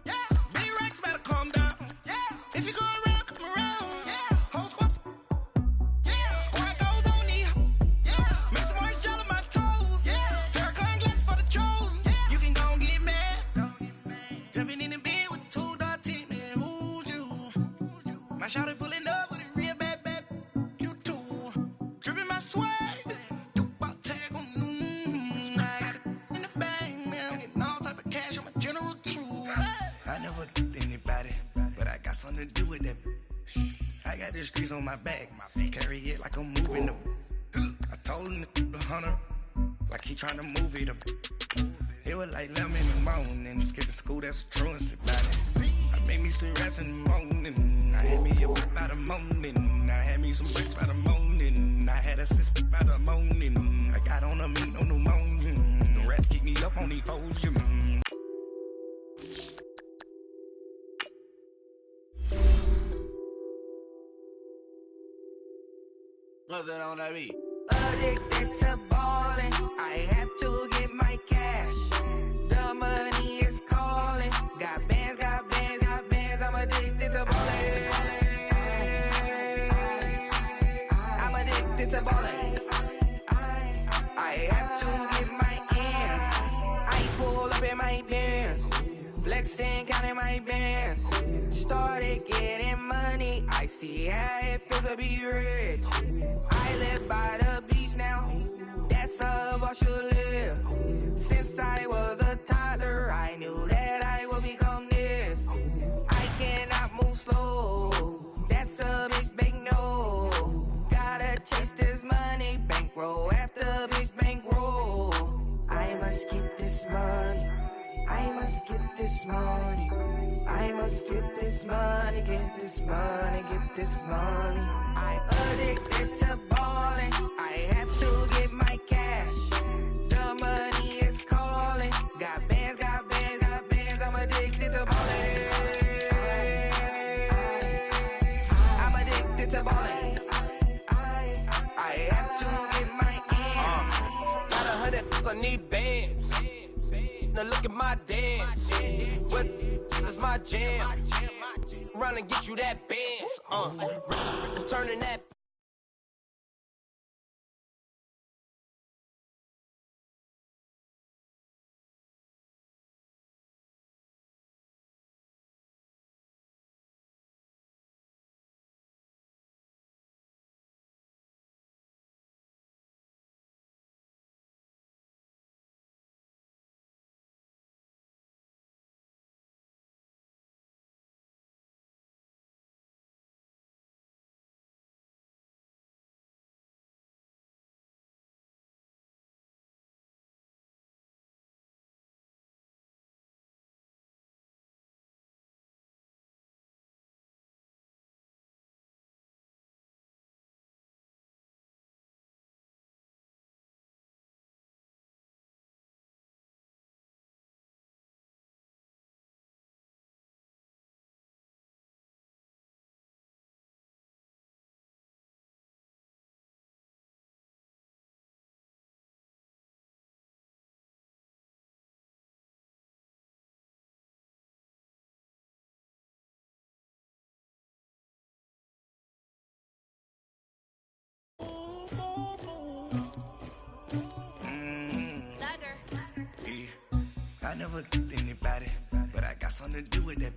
Yeah, big racks better calm down. Yeah, if you go around, come around. Yeah, whole squad. Yeah, squad goes on me. Yeah, make some orange gel on my toes. Yeah, Farrakhan glass for the chosen. Yeah, you can go and get mad. Jumping in the bed with 2 dark teeth, man, who's you? My shawty pulling up with a real bad, you too. Dripping my swag, Tupac tag on, I got it in the bag, man, I'm getting all type of cash, I'm a general true. I never get anybody, but I got something to do with that. I got the streets on my back, carry it like I'm moving the. I told him to 100, like he tryna move it up. It was like 11 in the morning, skipping school, that's a truancy about it. I made me some rest in the morning, I had me a whip by the morning, I had me some bricks by the morning, I had a sis by the morning, I got on a meat, no pneumonia, the rats keep me up on the podium. What's that on that beat? Addicted to ballin', I have to get my cash. The money is calling. Got bands, got bands, got bands. I'm addicted to ballin'. I'm addicted to ballin'. I have to get my ends. I pull up in my Benz, flexing, counting my bands. Started getting money. I see how it feels to be rich. I live by the beach now. That's how I should live. Since I was a toddler, I knew that I would become this. I cannot move slow. That's a big no. Gotta chase this money, bankroll after big bankroll. I must get this money. I must get this money. I must get this money, get this money, get this money. I'm addicted to ballin'. I have to get my cash. The money is calling. Got bands, got bands, got bands. I'm addicted to ballin'. I'm addicted to ballin'. I have to get my ends. Got 100, I need bands. Now look at my dance. What is my jam? Run and get you that bands. Turning that. I never get anybody, but I got something to do with that.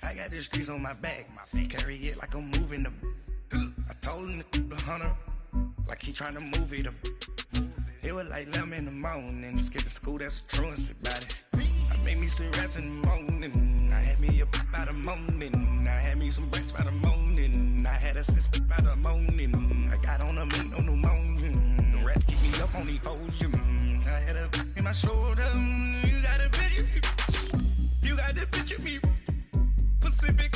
I got the streets on my back, carry it like I'm moving the. I told him to 100, like he tryna move it up. It was like 11 in the morning, skipping school, that's a truancy about it. I made me some rest in the morning, I had me a whip by the morning, I had me some bricks by the morning, I had a sis by the morning, I got on a meat, no pneumonia, the rats keep me up on the podium, I had a in my shoulder, you got a picture, you got the picture me, Pacific.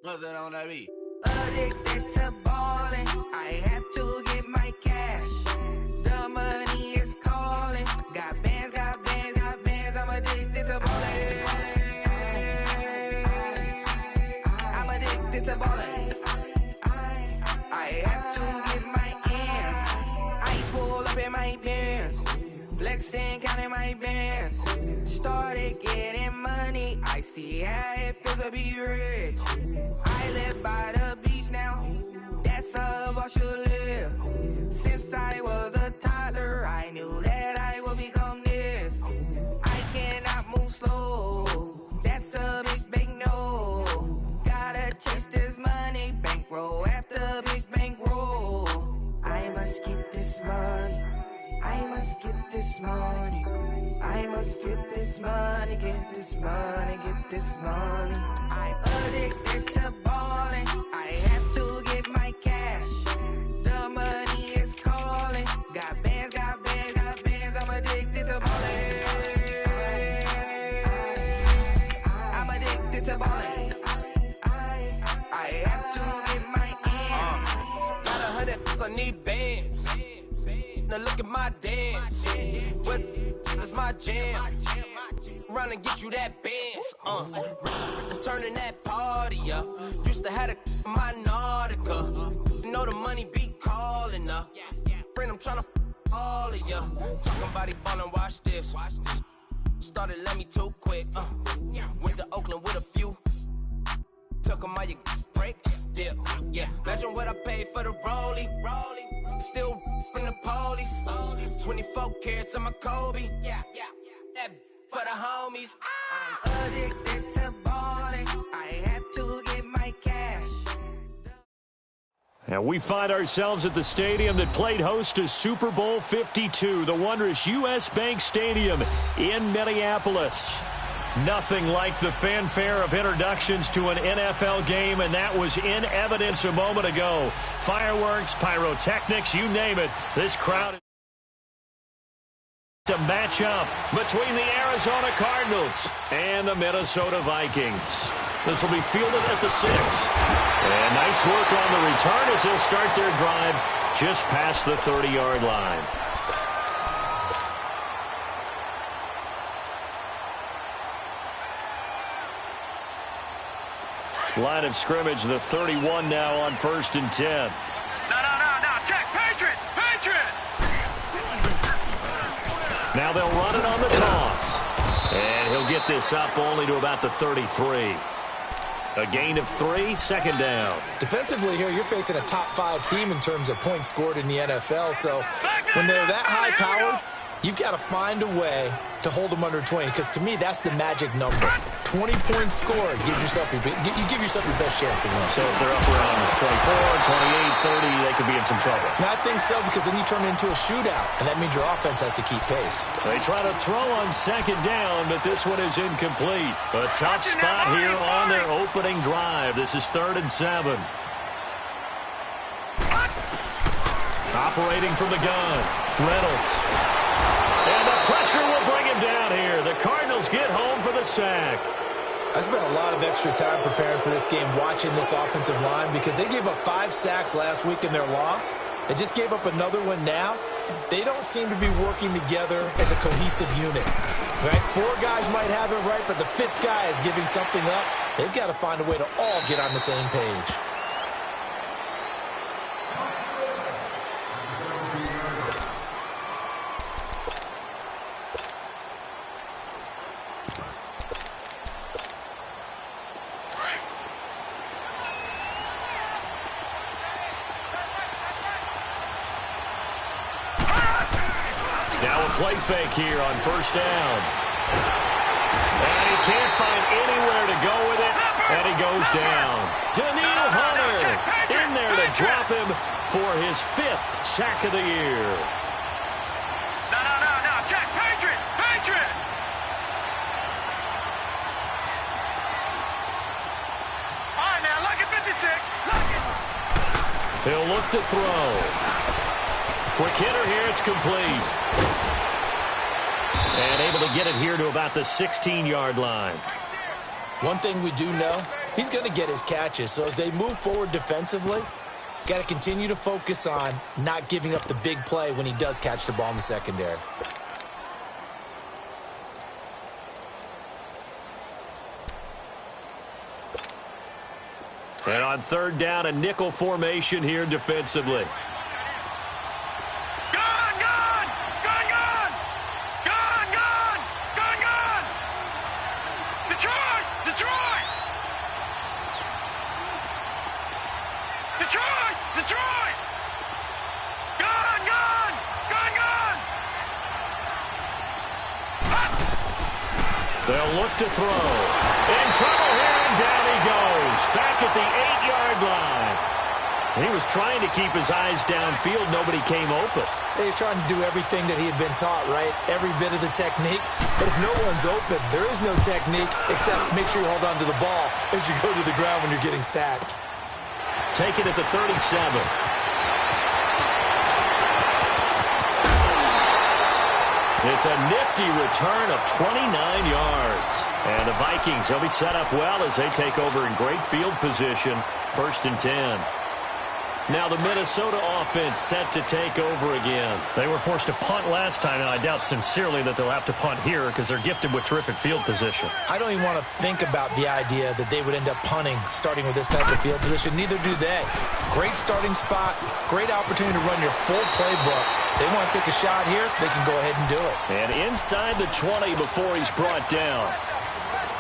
What's that on that beat? Addicted to ballin', I have to get my cash. The money is calling. Got bands, got bands, got bands. I'm addicted to ballin'. I'm addicted to ballin'. I have to get my my pants. Flexing, counting my bands. Started getting money. I see how it feels to be rich. I live by the beach now. That's how I should live. Since I was a toddler, I knew that I would become this. I cannot move slow. That's a big no. Gotta chase this money. Bankroll after big bankroll. I must get this money. I must get this money. I must get this money, get this money, get this money. I'm addicted to balling. I have to get my cash. The money is calling. Got bands, got bands, got bands. I'm addicted to balling. I'm addicted to balling. I have to get my ends. Got 100, I need bands. Now look at my dance. What is my jam? Run and get you that bands. Turning that party up. Used to have my Nautica. You know the money be calling up. Friend, I'm tryna all of ya. Talking about it ballin', watch this. Started let me too quick. Went to Oakland with a few. Took 'em out your break. Yeah. Imagine what I paid for the rollie. Still from the police. 24 carats on my Kobe. Yeah. That for the homies. I'm addicted to balling. I have to get my cash. And we find ourselves at the stadium that played host to Super Bowl 52, the wondrous U.S. Bank Stadium in Minneapolis. Nothing like the fanfare of introductions to an NFL game, and that was in evidence a moment ago. Fireworks, pyrotechnics, you name it. This crowd to match up between the Arizona Cardinals and the Minnesota Vikings. This will be fielded at the 6. And nice work on the return as they'll start their drive just past the 30-yard line. Line of scrimmage, the 31 now on 1st and 10. No. Check. Patriot. Now they'll run it on the toss. And he'll get this up only to about the 33. A gain of 3, second down. Defensively here, you're facing a top 5 team in terms of points scored in the NFL. So when they're that high-powered, you've got to find a way to hold them under 20, because to me, that's the magic number. 20 points scored, you give yourself your best chance to win. So if they're up around 24, 28, 30, they could be in some trouble. And I think so, because then you turn it into a shootout, and that means your offense has to keep pace. They try to throw on second down, but this one is incomplete. A tough spot here on their opening drive. This is 3rd and 7. Operating from the gun, Reynolds. And the pressure will bring him down here. The Cardinals get home for the sack. I spent a lot of extra time preparing for this game, watching this offensive line, because they gave up 5 sacks last week in their loss. They just gave up another one now. They don't seem to be working together as a cohesive unit. Right? 4 guys might have it right, but the 5th guy is giving something up. They've got to find a way to all get on the same page. Play fake here on 1st down. And he can't find anywhere to go with it, and he goes down. Danielle Hunter in there to drop him for his 5th sack of the year. No. Check. Patriot. All right, now, look at 56. He'll look to throw. Quick hitter here, it's complete. And able to get it here to about the 16-yard line. One thing we do know, he's going to get his catches. So as they move forward defensively, got to continue to focus on not giving up the big play when he does catch the ball in the secondary. And on 3rd down, a nickel formation here defensively. Gun! They'll look to throw. In trouble here, and down he goes. Back at the 8-yard line. He was trying to keep his eyes downfield. Nobody came open. He's trying to do everything that he had been taught, right? Every bit of the technique. But if no one's open, there is no technique except make sure you hold on to the ball as you go to the ground when you're getting sacked. Take it at the 37. It's a nifty return of 29 yards. And the Vikings, they'll be set up well as they take over in great field position. 1st and 10. Now the Minnesota offense set to take over again. They were forced to punt last time, and I doubt sincerely that they'll have to punt here because they're gifted with terrific field position. I don't even want to think about the idea that they would end up punting starting with this type of field position. Neither do they. Great starting spot, great opportunity to run your full playbook. They want to take a shot here, they can go ahead and do it. And inside the 20 before he's brought down.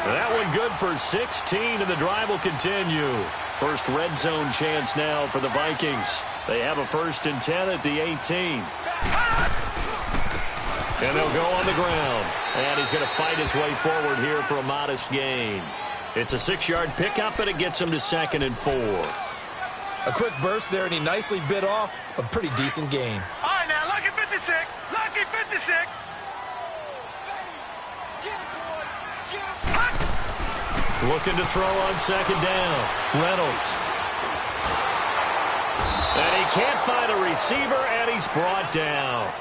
That one good for 16, and the drive will continue. First red zone chance now for the Vikings. They have a 1st and 10 at the 18. And they'll go on the ground. And he's going to fight his way forward here for a modest gain. It's a 6-yard pickup, and it gets him to 2nd and 4. A quick burst there, and he nicely bit off a pretty decent gain. All right, now, lucky 56. Lucky 56. Looking to throw on 2nd down. Reynolds. And he can't find a receiver, and he's brought down.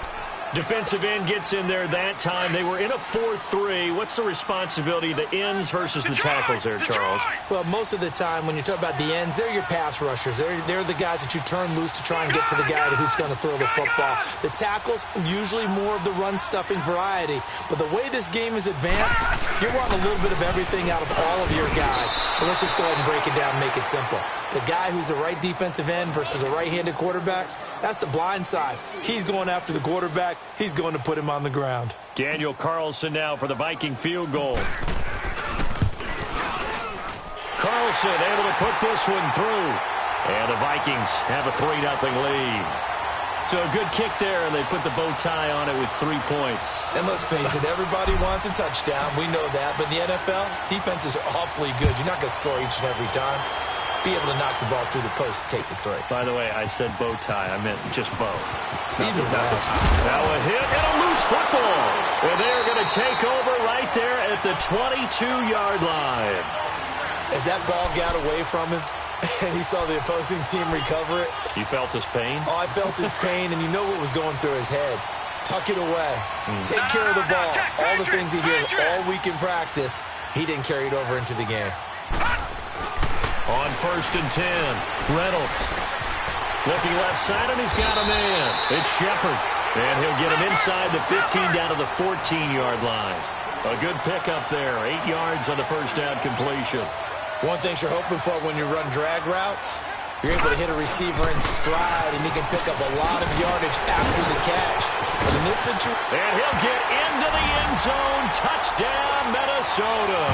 Defensive end gets in there that time. They were in a 4-3. What's the responsibility of the ends versus the tackles there, Charles? Well, most of the time when you talk about the ends, they're your pass rushers. They're the guys that you turn loose to try and get to the guy who's going to throw the football. The tackles, usually more of the run-stuffing variety. But the way this game is advanced, you're wanting a little bit of everything out of all of your guys. But let's just go ahead and break it down and make it simple. The guy who's the right defensive end versus a right-handed quarterback, that's the blind side. He's going after the quarterback. He's going to put him on the ground. Daniel Carlson now for the Viking field goal. Carlson able to put this one through. And the Vikings have a 3-0 lead. So a good kick there, and they put the bow tie on it with 3 points. And let's face it, everybody wants a touchdown. We know that. But in the NFL, defenses are awfully good. You're not going to score each and every time. Be able to knock the ball through the post and take the 3. By the way, I said bow tie. I meant just bow. Now a hit and a loose football. And they're going to take over right there at the 22-yard line. As that ball got away from him, and he saw the opposing team recover it. You felt his pain? Oh, I felt his pain, and you know what was going through his head. Tuck it away. Take care of the ball. All the things he hears all week in practice, he didn't carry it over into the game. On 1st and 10, Reynolds. Looking left side, and he's got a man. It's Shepard. And he'll get him inside the 15 down to the 14-yard line. A good pickup there. 8 yards on the first down completion. One thing you're hoping for when you run drag routes, you're able to hit a receiver in stride, and he can pick up a lot of yardage after the catch. But in this situation... And he'll get into the end zone. Touchdown, Minnesota.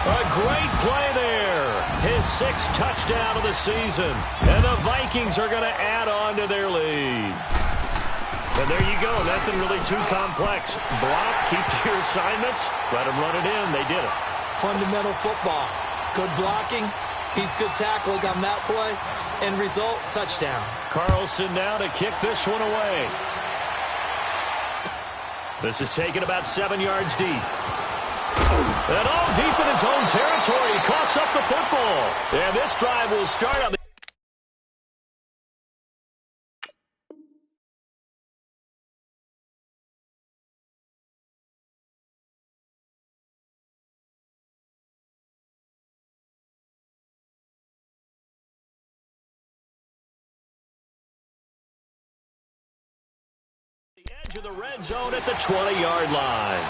A great play there. His 6th touchdown of the season. And the Vikings are going to add on to their lead. And there you go. Nothing really too complex. Block, keep to your assignments, let them run it in. They did it. Fundamental football. Good blocking, beats good tackling on that play. End result, touchdown. Carlson now to kick this one away. This is taken about 7 yards deep. And all deep in his own territory. He coughs up the football. And this drive will start on the... edge of the red zone at the 20-yard line.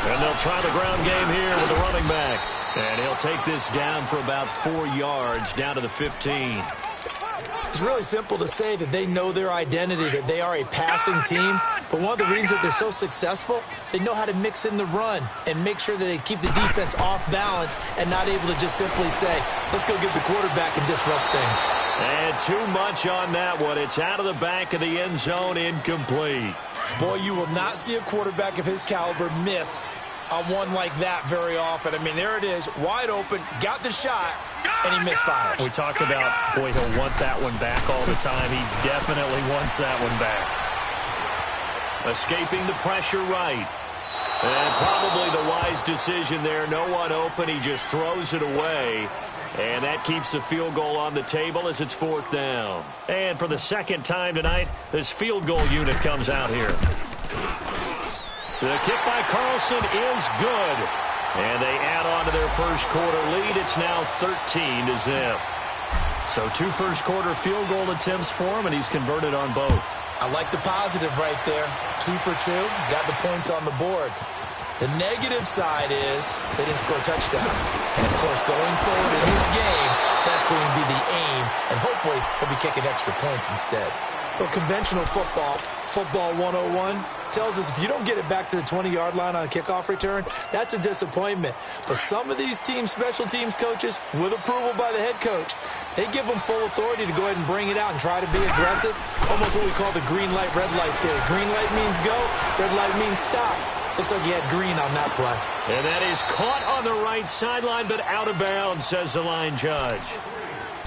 And they'll try the ground game here with the running back. And he'll take this down for about 4 yards, down to the 15. It's really simple to say that they know their identity, that they are a passing team. But one of the reasons that they're so successful, they know how to mix in the run and make sure that they keep the defense off balance and not able to just simply say, let's go get the quarterback and disrupt things. And too much on that one. It's out of the back of the end zone, incomplete. Boy, you will not see a quarterback of his caliber miss on one like that very often. I mean, there it is, wide open, got the shot, and he misfires. We talk about, boy, he'll want that one back all the time. He definitely wants that one back. Escaping the pressure right. And probably the wise decision there. No one open. He just throws it away. And that keeps the field goal on the table as it's 4th down. And for the second time tonight, this field goal unit comes out here. The kick by Carlson is good. And they add on to their first quarter lead. It's now 13-0. So 2 first-quarter field goal attempts for him, and he's converted on both. I like the positive right there. 2 for 2, got the points on the board. The negative side is they didn't score touchdowns. And, of course, going forward in this game, that's going to be the aim. And hopefully he'll be kicking extra points instead. Well, conventional football 101, tells us if you don't get it back to the 20-yard line on a kickoff return, that's a disappointment. But some of these special teams coaches, with approval by the head coach, they give them full authority to go ahead and bring it out and try to be aggressive. Almost what we call the green light, red light theory. Green light means go, red light means stop. Looks like he had green on that play. And that is caught on the right sideline, but out of bounds, says the line judge.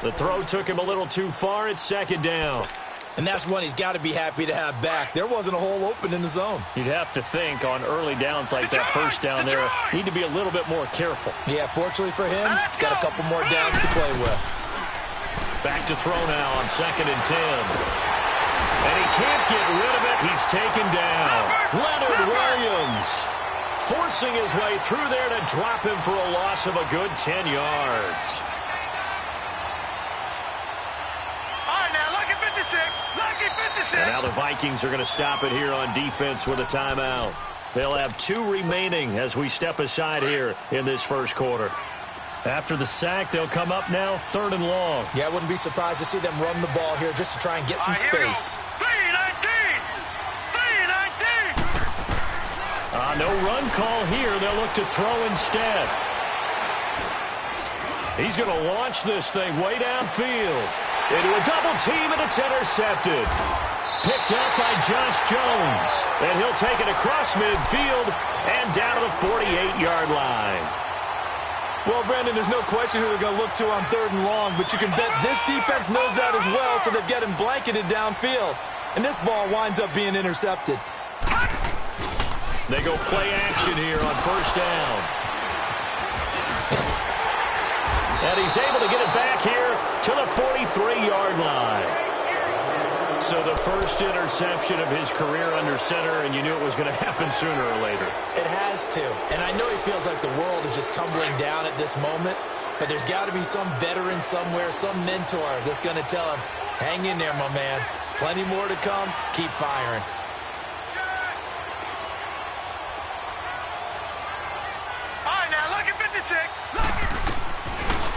The throw took him a little too far. It's 2nd down. And that's one he's got to be happy to have back. There wasn't a hole open in the zone. You'd have to think on early downs like that first down there, need to be a little bit more careful. Yeah, fortunately for him, he's got a couple more downs to play with. Back to throw now on 2nd and 10. And he can't get rid of it. He's taken down. Leonard Williams forcing his way through there to drop him for a loss of a good 10 yards. And now the Vikings are going to stop it here on defense with a timeout. They'll have 2 remaining as we step aside here in this first quarter. After the sack, they'll come up now 3rd and long. Yeah, I wouldn't be surprised to see them run the ball here just to try and get some space. 3-19. No run call here. They'll look to throw instead. He's going to launch this thing way downfield. Into a double team, and it's intercepted. Picked up by Josh Jones. And he'll take it across midfield and down to the 48-yard line. Well, Brandon, there's no question who they're going to look to on 3rd and long, but you can bet this defense knows that as well, so they're getting blanketed downfield. And this ball winds up being intercepted. They go play action here on 1st down. And he's able to get it back here to the 43-yard line. So the first interception of his career under center, and you knew it was going to happen sooner or later. It has to. And I know he feels like the world is just tumbling down at this moment, but there's got to be some veteran somewhere, some mentor that's going to tell him, hang in there, my man. Plenty more to come. Keep firing. All right, now look at 56.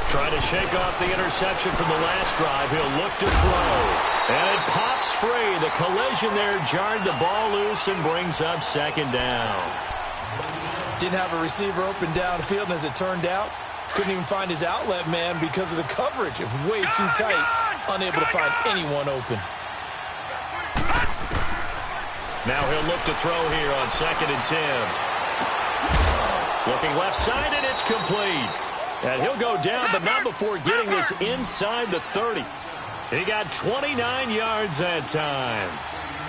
Trying to shake off the interception from the last drive. He'll look to throw. And it pops free. The collision there jarred the ball loose and brings up 2nd down. Didn't have a receiver open downfield, and as it turned out, couldn't even find his outlet man because of the coverage. It was way too tight. Unable to find anyone open. Now he'll look to throw here on 2nd and 10. Looking left side, and it's complete. And he'll go down, but not before getting this inside the 30. He got 29 yards that time.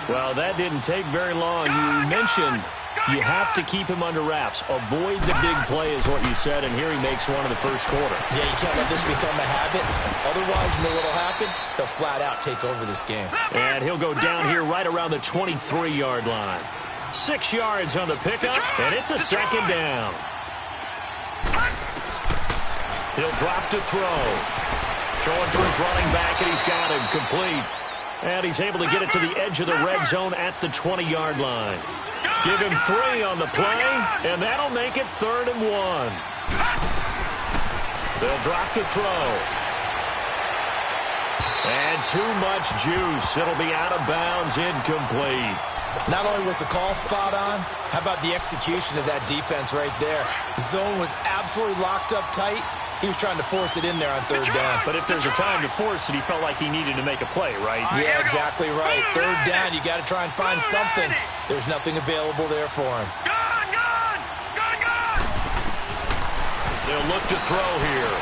Well, that didn't take very long. You mentioned you have to keep him under wraps. Avoid the big play is what you said, and here he makes one in the first quarter. Yeah, you can't let this become a habit. Otherwise, you know what will happen? They'll flat out take over this game. And he'll go down here right around the 23-yard line. 6 yards on the pickup, and it's a 2nd down. He'll drop to throw. Throwing for his running back, and he's got him complete. And he's able to get it to the edge of the red zone at the 20-yard line. Give him 3 on the play, and that'll make it 3rd and 1. They'll drop to throw. And too much juice. It'll be out of bounds, incomplete. Not only was the call spot on, how about the execution of that defense right there? The zone was absolutely locked up tight. He was trying to force it in there on third down. But if there's a time to force it, he felt like he needed to make a play, right? Yeah, exactly right. Third down, you got to try and find something. There's nothing available there for him. They'll look to throw here.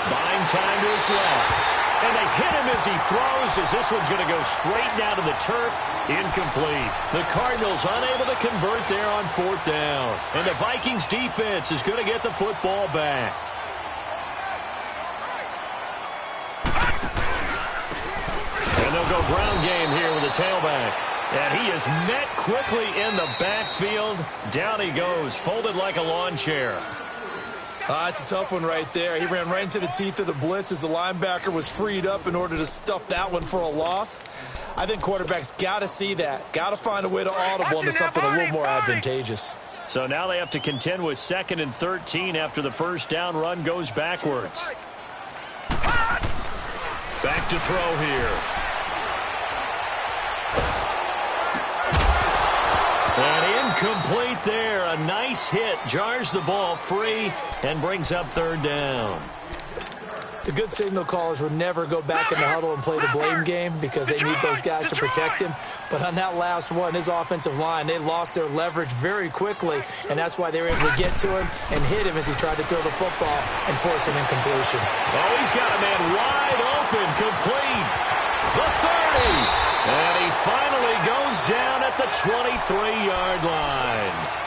Buying time to his left. And they hit him as he throws, as this one's going to go straight down to the turf. Incomplete. The Cardinals unable to convert there on fourth down. And the Vikings defense is going to get the football back. And they'll go ground game here with the tailback. And he is met quickly in the backfield. Down he goes, folded like a lawn chair. It's a tough one right there. He ran right into the teeth of the blitz as the linebacker was freed up in order to stuff that one for a loss. I think quarterbacks got to see that. Got to find a way to audible into something a little more advantageous. So now they have to contend with 2nd and 13 after the first down run goes backwards. Back to throw here. And incomplete there. A nice hit. Jars the ball free and brings up third down. The good signal callers would never go back in the huddle and play the blame game because they need those guys to protect him. But on that last one, his offensive line, they lost their leverage very quickly, and that's why they were able to get to him and hit him as he tried to throw the football and force an incompletion. Oh, he's got a man wide open, complete. The 30. And he finally goes down at the 23-yard line.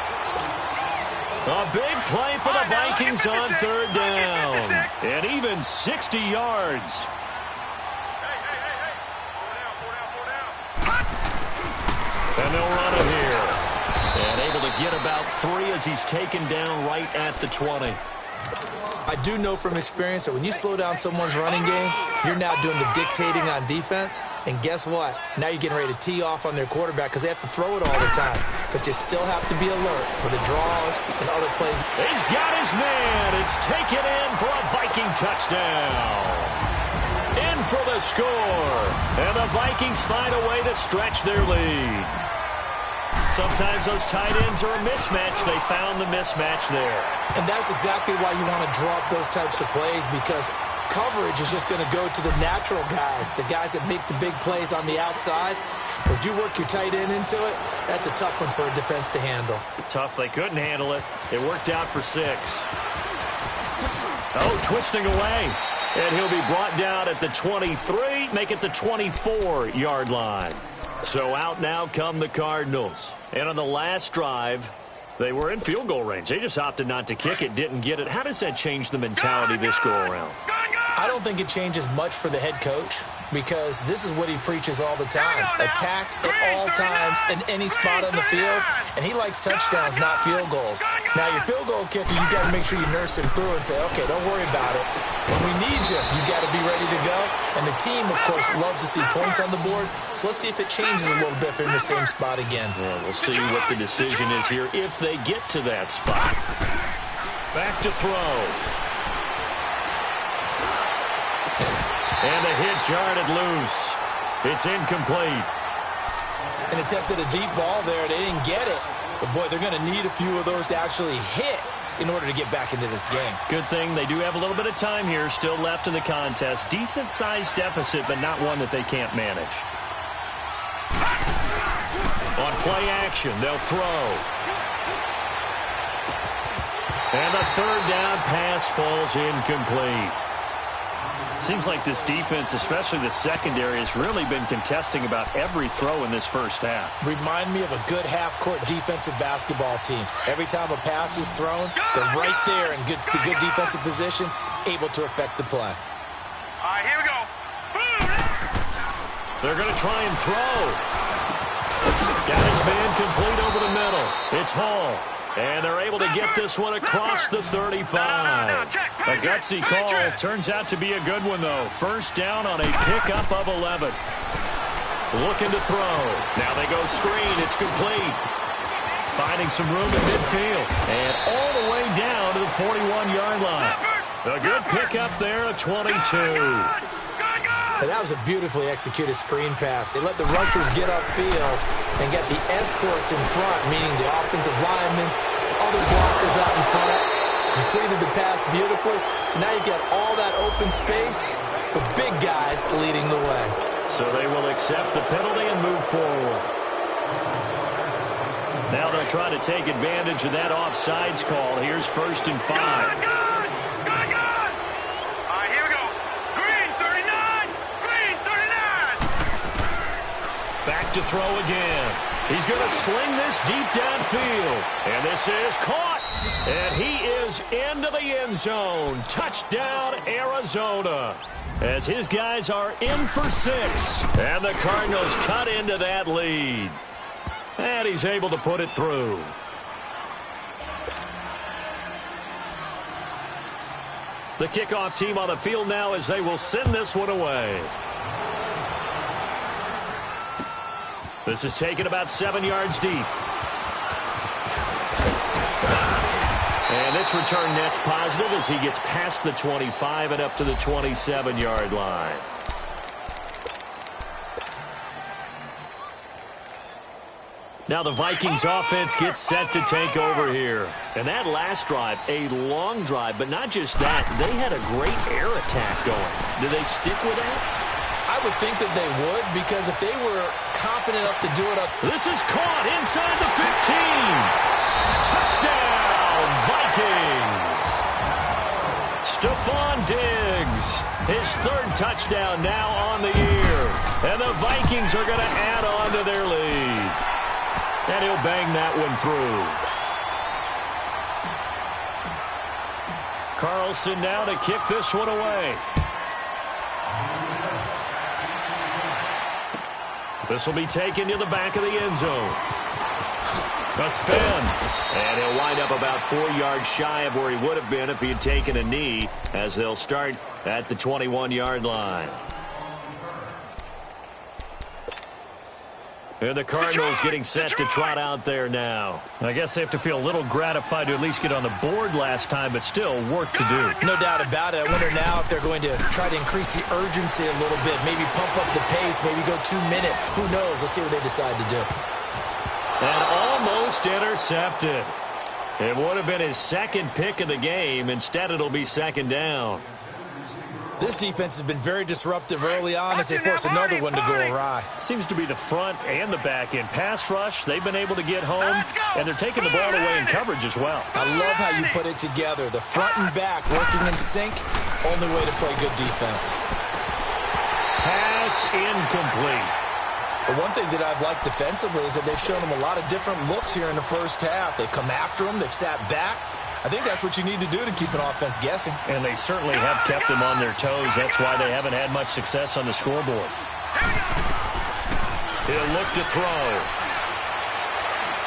A big play for the Vikings on third down. And even 60 yards. And they'll run it here. And able to get about 3 as he's taken down right at the 20. I do know from experience that when you slow down someone's running game, you're now doing the dictating on defense. And guess what? Now you're getting ready to tee off on their quarterback because they have to throw it all the time. But you still have to be alert for the draws and other plays. He's got his man. It's taken in for a Viking touchdown. In for the score. And the Vikings find a way to stretch their lead. Sometimes those tight ends are a mismatch. They found the mismatch there. And that's exactly why you want to draw up those types of plays, because coverage is just going to go to the natural guys, the guys that make the big plays on the outside. But if you work your tight end into it, that's a tough one for a defense to handle. Tough. They couldn't handle it. It worked out for 6. Oh, twisting away. And he'll be brought down at the 23, make it the 24-yard line. So out now come the Cardinals. And on the last drive, they were in field goal range. They just opted not to kick it, didn't get it. How does that change the mentality this go-around? I don't think it changes much for the head coach, because this is what he preaches all the time. Attack at all times in any spot on the field, and he likes touchdowns, not field goals. Now, your field goal kicker, you got to make sure you nurse him through and say, okay, don't worry about it. When we need you, you got to be ready to go. And the team, of course, loves to see points on the board, so let's see if it changes a little bit if they're in the same spot again. Well, we'll see what the decision is here if they get to that spot. Back to throw. And the hit jarred it loose. It's incomplete. And attempted a deep ball there. They didn't get it. But, boy, they're going to need a few of those to actually hit in order to get back into this game. Good thing they do have a little bit of time here still left in the contest. Decent-sized deficit, but not one that they can't manage. On play action, they'll throw. And the third down pass falls incomplete. Seems like this defense, especially the secondary, has really been contesting about every throw in this first half. Remind me of a good half-court defensive basketball team. Every time a pass is thrown, they're right there in good defensive position, able to affect the play. All right, here we go. They're going to try and throw. Got his man complete over the middle. It's Hall. And they're able to get this one across the 35. A gutsy call. Turns out to be a good one, though. First down on a pickup of 11. Looking to throw. Now they go screen. It's complete. Finding some room in midfield. And all the way down to the 41-yard line. A good pickup there, a 22. And that was a beautifully executed screen pass. They let the rushers get upfield and get the escorts in front, meaning the offensive linemen, other blockers out in front, completed the pass beautifully. So now you've got all that open space with big guys leading the way. So they will accept the penalty and move forward. Now they'll try to take advantage of that offsides call. Here's 1st and 5. Back to throw again. He's going to sling this deep downfield. And this is caught. And he is into the end zone. Touchdown, Arizona. As his guys are in for 6. And the Cardinals cut into that lead. And he's able to put it through. The kickoff team on the field now as they will send this one away. This is taken about 7 yards deep. And this return net's positive as he gets past the 25 and up to the 27-yard line. Now the Vikings offense gets set to take over here. And that last drive, a long drive, but not just that. They had a great air attack going. Do they stick with that? I would think that they would, because if they were confident enough to do it up. This is caught inside the 15. Touchdown, Vikings. Stephon Diggs, his 3rd touchdown now on the year. And the Vikings are going to add on to their lead. And he'll bang that one through. Carlson now to kick this one away. This will be taken to the back of the end zone. A spin. And he'll wind up about 4 yards shy of where he would have been if he had taken a knee, as they'll start at the 21-yard line. And the Cardinals getting set to trot out there now. I guess they have to feel a little gratified to at least get on the board last time, but still work to do. No doubt about it. I wonder now if they're going to try to increase the urgency a little bit, maybe pump up the pace, maybe go 2 minute. Who knows? Let's see what they decide to do. And almost intercepted. It would have been his 2nd pick of the game. Instead, it'll be 2nd down. This defense has been very disruptive early on as they force another one to go awry. Seems to be the front and the back end. Pass rush, they've been able to get home, and they're taking the ball away in coverage as well. I love how you put it together. The front and back working in sync, only way to play good defense. Pass incomplete. But one thing that I've liked defensively is that they've shown them a lot of different looks here in the first half. They've come after them, they've sat back. I think that's what you need to do to keep an offense guessing. And they certainly have kept them on their toes. That's why they haven't had much success on the scoreboard. He'll look to throw.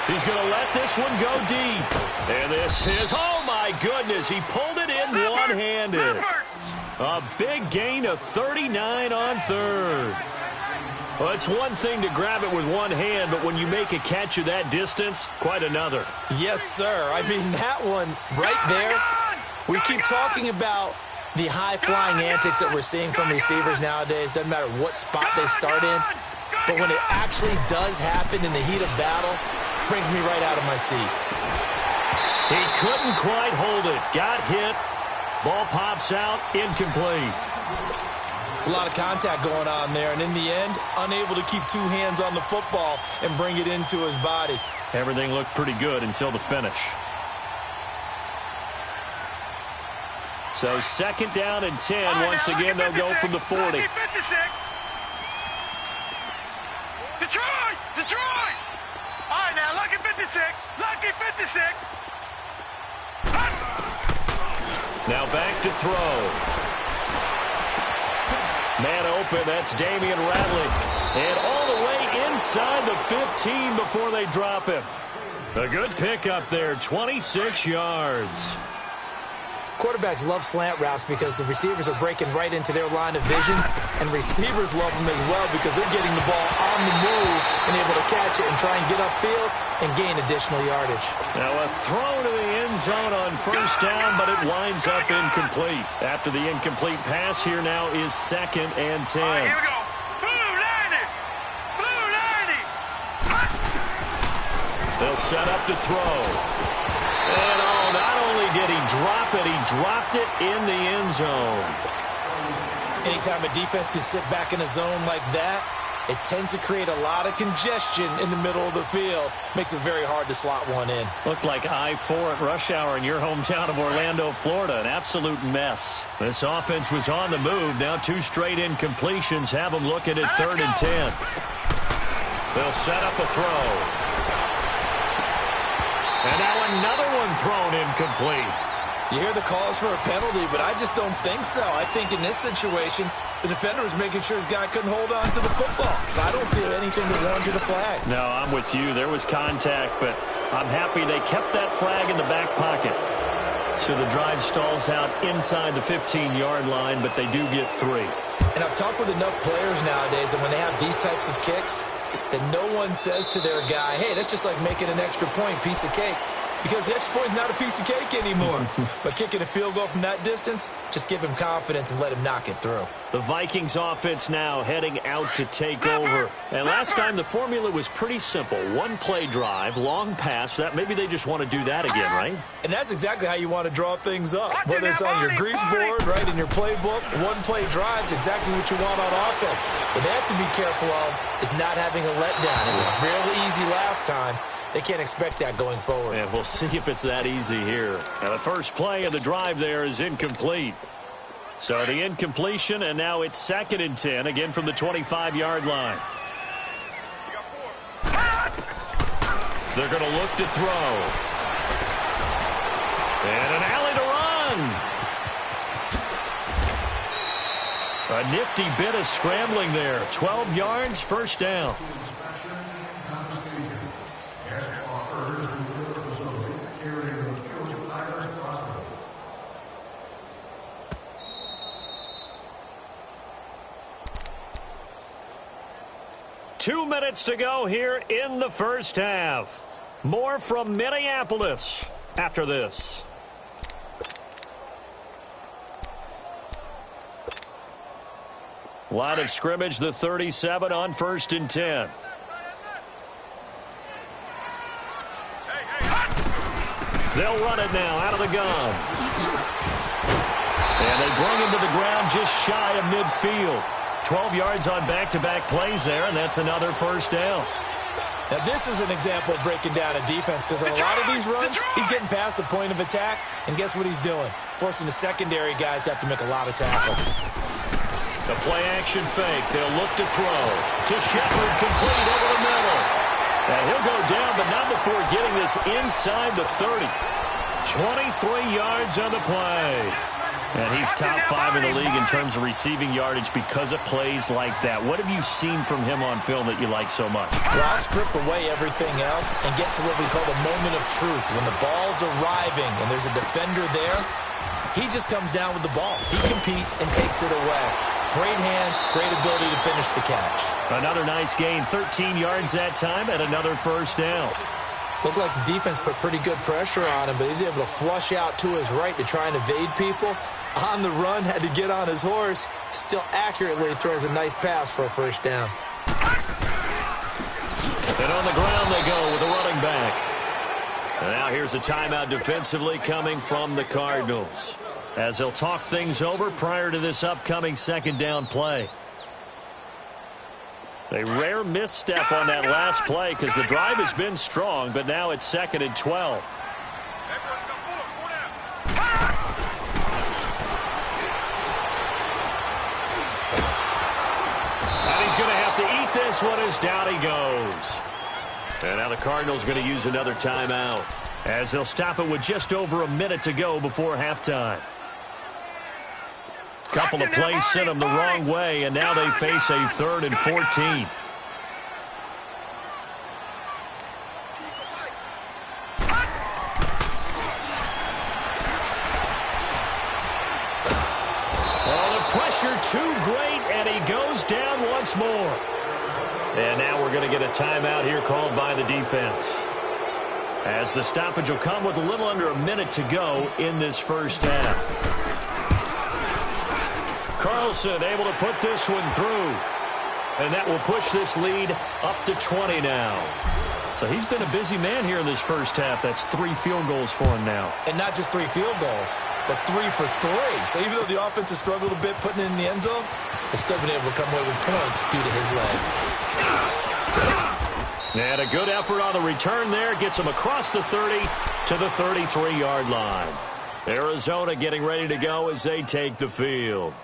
He's going to let this one go deep. And this is, oh my goodness, he pulled it in one-handed. A big gain of 39 on 3rd. Well, it's one thing to grab it with one hand, but when you make a catch of that distance, quite another. Yes, sir. I mean, that one right there, we keep talking about the high-flying antics that we're seeing from receivers nowadays. Doesn't matter what spot they start in. But when it actually does happen in the heat of battle, brings me right out of my seat. He couldn't quite hold it. Got hit. Ball pops out. Incomplete. It's a lot of contact going on there, and in the end, unable to keep 2 hands on the football and bring it into his body. Everything looked pretty good until the finish. So 2nd down and 10. Once again, they'll go from the 40. Detroit! All right, now, lucky 56. Lucky 56. Now back to throw. Man open, that's Damian Rattler. And all the way inside the 15 before they drop him. A good pickup there, 26 yards. Quarterbacks love slant routes because the receivers are breaking right into their line of vision, and receivers love them as well because they're getting the ball on the move and able to catch it and try and get upfield and gain additional yardage. Now a throw to the end zone on first down, but it winds up incomplete. After the incomplete pass, here now is 2nd and 10. All right, here we go. They'll set up to throw. And not only did he drop it, he dropped it in the end zone. Anytime a defense can sit back in a zone like that, it tends to create a lot of congestion in the middle of the field. Makes it very hard to slot one in. Looked like I-4 at rush hour in your hometown of Orlando, Florida. An absolute mess. This offense was on the move. Now 2 straight incompletions have them looking at 3rd and 10. They'll set up a throw. And now another one thrown incomplete. You hear the calls for a penalty, but I just don't think so. I think in this situation, the defender was making sure his guy couldn't hold on to the football. So I don't see anything that warranted a flag. No, I'm with you. There was contact, but I'm happy they kept that flag in the back pocket. So the drive stalls out inside the 15-yard line, but they do get 3. And I've talked with enough players nowadays that when they have these types of kicks, that no one says to their guy, hey, that's just like making an extra point, piece of cake. Because the extra point is not a piece of cake anymore. But kicking a field goal from that distance, just give him confidence and let him knock it through. The Vikings offense now heading out to take over. And last time the formula was pretty simple. 1-play drive, long pass. That maybe they just want to do that again, right? And that's exactly how you want to draw things up. Whether it's on your grease board, right, in your playbook, 1-play drive is exactly what you want on offense. What they have to be careful of is not having a letdown. It was real easy last time. They can't expect that going forward. And we'll see if it's that easy here. Now the first play of the drive there is incomplete. So the incompletion, and now it's 2nd and 10, again from the 25-yard line. They're going to look to throw. And an alley to run. A nifty bit of scrambling there. 12 yards, first down. Two minutes to go here in the first half. More from Minneapolis after this. Line of scrimmage, the 37 on 1st and 10. They'll run it now out of the gun. And they bring him to the ground just shy of midfield. 12 yards on back-to-back plays there, and that's another first down. Now, this is an example of breaking down a defense because on a lot of these runs, he's getting past the point of attack, and guess what he's doing? Forcing the secondary guys to have to make a lot of tackles. The play-action fake. They'll look to throw. To Shepard, complete over the middle. And he'll go down, but not before getting this inside the 30. 23 yards on the play. And he's top 5 in the league in terms of receiving yardage because of plays like that. What have you seen from him on film that you like so much? Well, I'll strip away everything else and get to what we call the moment of truth. When the ball's arriving and there's a defender there, he just comes down with the ball. He competes and takes it away. Great hands, great ability to finish the catch. Another nice gain, 13 yards that time, and another first down. Looked like the defense put pretty good pressure on him, but he's able to flush out to his right to try and evade people. On the run, had to get on his horse. Still accurately throws a nice pass for a first down. And on the ground they go with a running back. And now here's a timeout defensively coming from the Cardinals, as they'll talk things over prior to this upcoming second down play. A rare misstep on that last play because the drive has been strong, but now it's 2nd and 12. And he's going to have to eat this one as down he goes. And now the Cardinals going to use another timeout, as they'll stop it with just over a minute to go before halftime. Couple of plays sent them the wrong way, and now they face a 3rd and 14. too great, and he goes down once more. And now we're going to get a timeout here called by the defense, as the stoppage will come with a little under a minute to go in this first half. Carlson able to put this one through, and that will push this lead up to 20 now. So he's been a busy man here in this first half. That's 3 field goals for him now. And not just 3 field goals, but 3 for 3. So even though the offense has struggled a bit putting it in the end zone, they've still been able to come away with points due to his leg. And a good effort on the return there. Gets him across the 30 to the 33-yard line. Arizona getting ready to go as they take the field.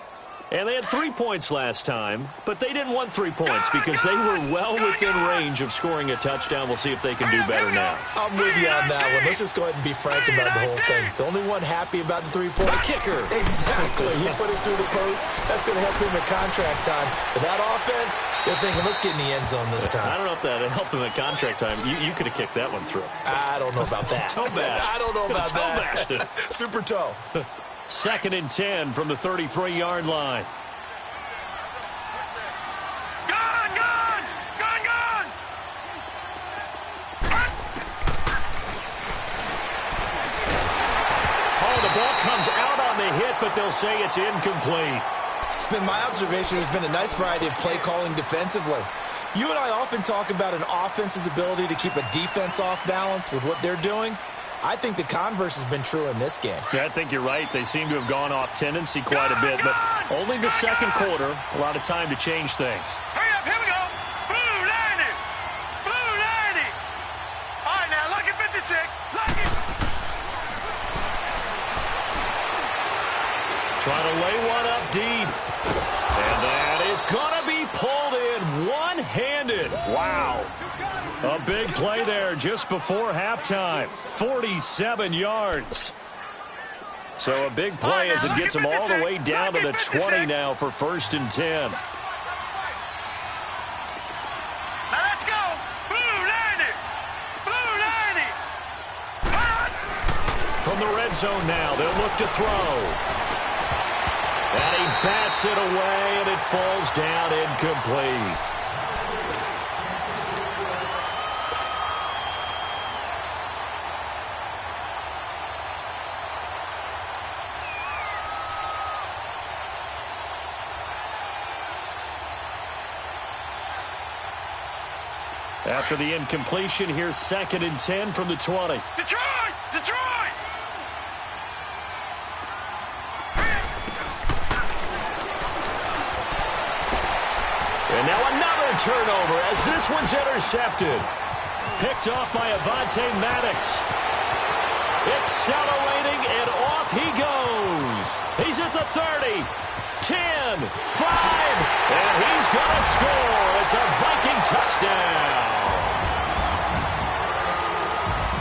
And they had 3 points last time, but they didn't want 3 points because they were well within range of scoring a touchdown. We'll see if they can do better now. I'm with you on that one. Let's just go ahead and be frank about the whole thing. The only one happy about the 3-point kicker. Exactly. He put it through the post. That's going to help him at contract time. But that offense, they're thinking, let's get in the end zone this time. I don't know if that helped him at contract time. You could have kicked that one through. I don't know about that. Toe bash. I don't know about toe that. Bashed it. Super toe. 2nd and 10 from the 33-yard line. Comes out on the hit, but they'll say it's incomplete. It's been my observation. There's been a nice variety of play calling defensively. You and I often talk about an offense's ability to keep a defense off balance with what they're doing. I think the converse has been true in this game. Yeah, I think you're right. They seem to have gone off tendency quite a bit, but only the second quarter, a lot of time to change things. Hurry up, here we go. Blue 90. Blue 90. All right, now, lucky 56. Lucky. Trying to lay one up deep. And that is going to be pulled in one-handed. Wow. A big play there just before halftime. 47 yards. So a big play as it gets them all the way down to the 20 now for 1st and 10. Now let's go. Blue 90. Blue 90. From the red zone now, they'll look to throw. And he bats it away, and it falls down incomplete. After the incompletion, here's 2nd and 10 from the 20. Detroit! Detroit! And now another turnover as this one's intercepted. Picked off by Avonte Maddox. Accelerating, and off he goes. He's at the 30, 10, 5, and he's going to score. It's a Viking touchdown.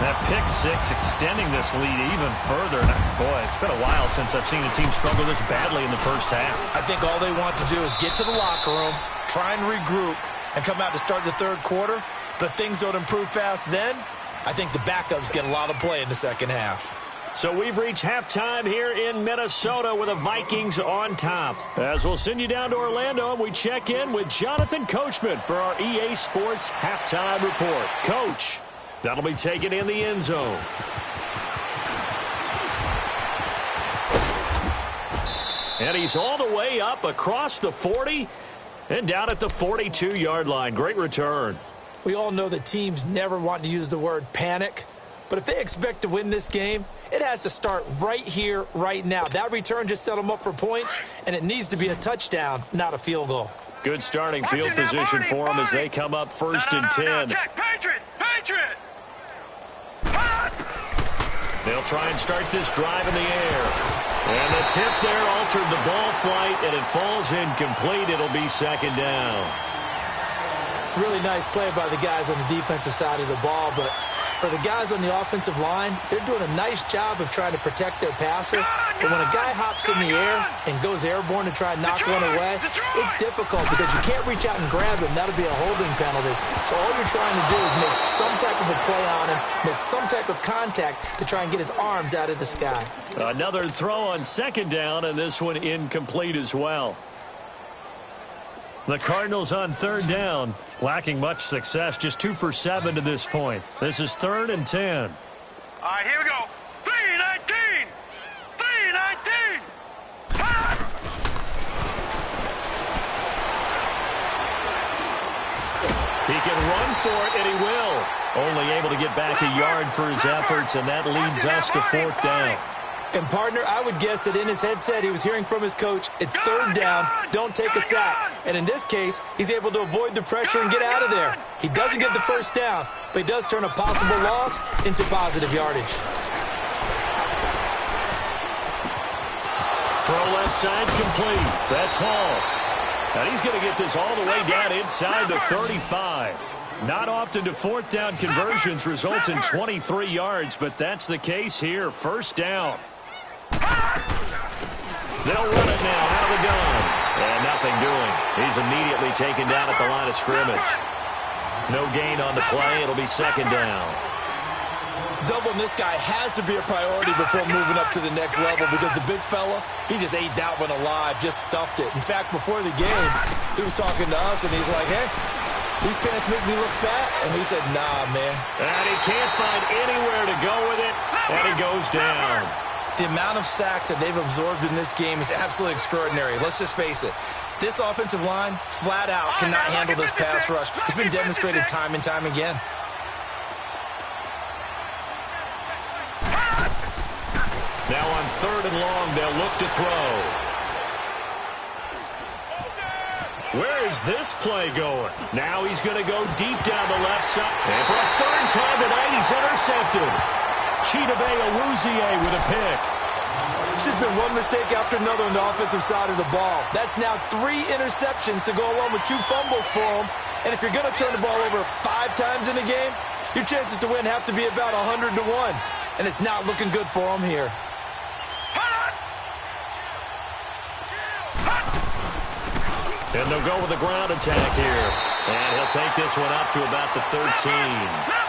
That pick six extending this lead even further. And boy, it's been a while since I've seen a team struggle this badly in the first half. I think all they want to do is get to the locker room, try and regroup, and come out to start the third quarter. But if things don't improve fast then, I think the backups get a lot of play in the second half. So we've reached halftime here in Minnesota with the Vikings on top. As we'll send you down to Orlando, and we check in with Jonathan Coachman for our EA Sports Halftime Report. Coach, that'll be taken in the end zone. And he's all the way up across the 40 and down at the 42-yard line. Great return. We all know that teams never want to use the word panic, but if they expect to win this game, it has to start right here, right now. That return just set them up for points, and it needs to be a touchdown, not a field goal. Good starting field position for them as they come up 1st and 10. Check. Patriot! Patriot! They'll try and start this drive in the air. And the tip there altered the ball flight, and it falls incomplete. It'll be 2nd down. Really nice play by the guys on the defensive side of the ball, but for the guys on the offensive line, they're doing a nice job of trying to protect their passer. But when a guy hops in the air and goes airborne to try and knock one away, it's difficult because you can't reach out and grab him. That'll be a holding penalty. So all you're trying to do is make some type of a play on him, make some type of contact to try and get his arms out of the sky. Another throw on 2nd down, and this one incomplete as well. The Cardinals on third down, lacking much success, just 2 for 7 to this point. This is 3rd and 10. All right, here we go. 3-19. 3-19. He can run for it, and he will. Only able to get back a yard for his efforts, and that leads us to 4th down. And, partner, I would guess that in his headset he was hearing from his coach, it's 3rd down, don't take a sack. And in this case, he's able to avoid the pressure and get out of there. He doesn't get the 1st down, but he does turn a possible loss into positive yardage. Throw left side complete. That's Hall. And he's going to get this all the way down inside the 35. Not often do 4th down conversions result in 23 yards, but that's the case here. 1st down. They'll run it now out of the gun. And nothing doing. He's immediately taken down at the line of scrimmage. No gain on the play. It'll be 2nd down. Doubling this guy has to be a priority before moving up to the next level because the big fella, he just ate that one alive, just stuffed it. In fact, before the game, he was talking to us, and he's like, hey, these pants make me look fat. And we said, nah, man. And he can't find anywhere to go with it, and he goes down. The amount of sacks that they've absorbed in this game is absolutely extraordinary. Let's just face it. This offensive line, flat out, cannot handle this pass rush. It's been demonstrated time and time again. Now on 3rd and long, they'll look to throw. Where is this play going? Now he's going to go deep down the left side. And for a 3rd time tonight, he's intercepted. Chidobe Awuzie with a pick. It's just been one mistake after another on the offensive side of the ball. That's now 3 interceptions to go along with 2 fumbles for him. And if you're going to turn the ball over 5 times in a game, your chances to win have to be about 100 to 1. And it's not looking good for him here. And they'll go with the ground attack here. And he'll take this one up to about the 13.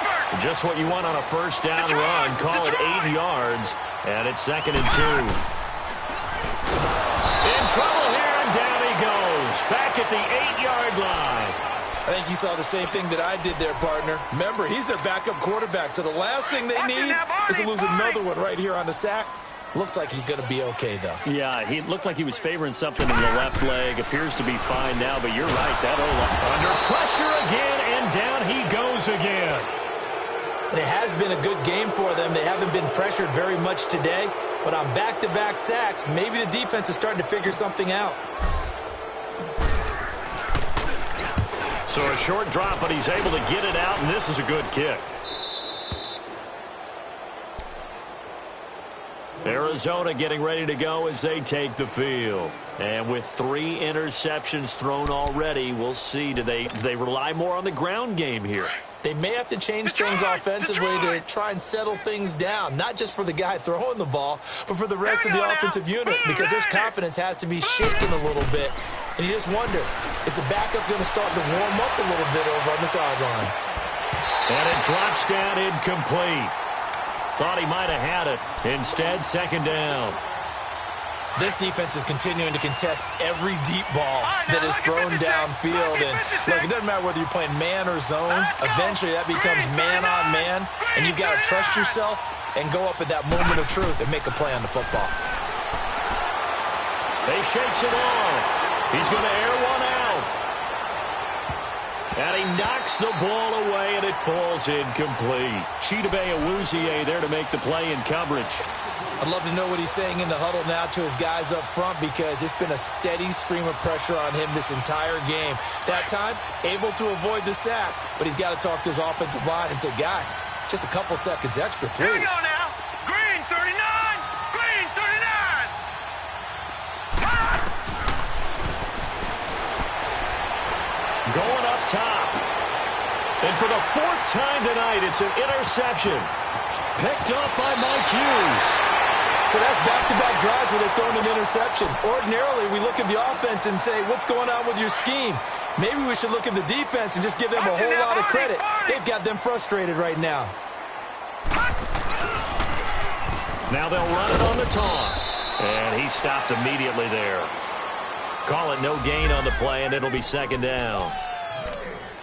Just what you want on a 1st down run. Call it 8 yards. And it's 2nd and 2. In trouble here, and down he goes. Back at the 8-yard line. I think you saw the same thing that I did there, partner. Remember, he's their backup quarterback, so the last thing they need is to lose another one right here on the sack. Looks like he's going to be okay, though. Yeah, he looked like he was favoring something in the left leg. Appears to be fine now, but you're right. That under pressure again, and down he goes again. And it has been a good game for them. They haven't been pressured very much today. But on back-to-back sacks, maybe the defense is starting to figure something out. So a short drop, but he's able to get it out, and this is a good kick. Arizona getting ready to go as they take the field. And with 3 interceptions thrown already, we'll see. Do they rely more on the ground game here? They may have to change things offensively to try and settle things down, not just for the guy throwing the ball, but for the rest of the offensive unit, because their confidence has to be shaken a little bit. And you just wonder, is the backup going to start to warm up a little bit over on the sideline? And it drops down incomplete. Thought he might have had it. Instead, 2nd down. This defense is continuing to contest every deep ball that is thrown downfield. And look, it doesn't matter whether you're playing man or zone. Eventually, that becomes man on man. And you've got to trust yourself and go up at that moment of truth and make a play on the football. They shakes it off. He's going to air one out. And he knocks the ball away, and it falls incomplete. Chidobe Awuzie there to make the play in coverage. I'd love to know what he's saying in the huddle now to his guys up front, because it's been a steady stream of pressure on him this entire game. That time, able to avoid the sack, but he's got to talk to his offensive line and say, guys, just a couple seconds extra, please. Here we go now. Green 39. Green 39. Going up top. And for the 4th time tonight, it's an interception. Picked up by Mike Hughes. So that's back-to-back drives where they've thrown an interception. Ordinarily, we look at the offense and say, what's going on with your scheme? Maybe we should look at the defense and just give them a whole lot of credit. They've got them frustrated right now. Now they'll run it on the toss. And he stopped immediately there. Call it no gain on the play, and it'll be second down.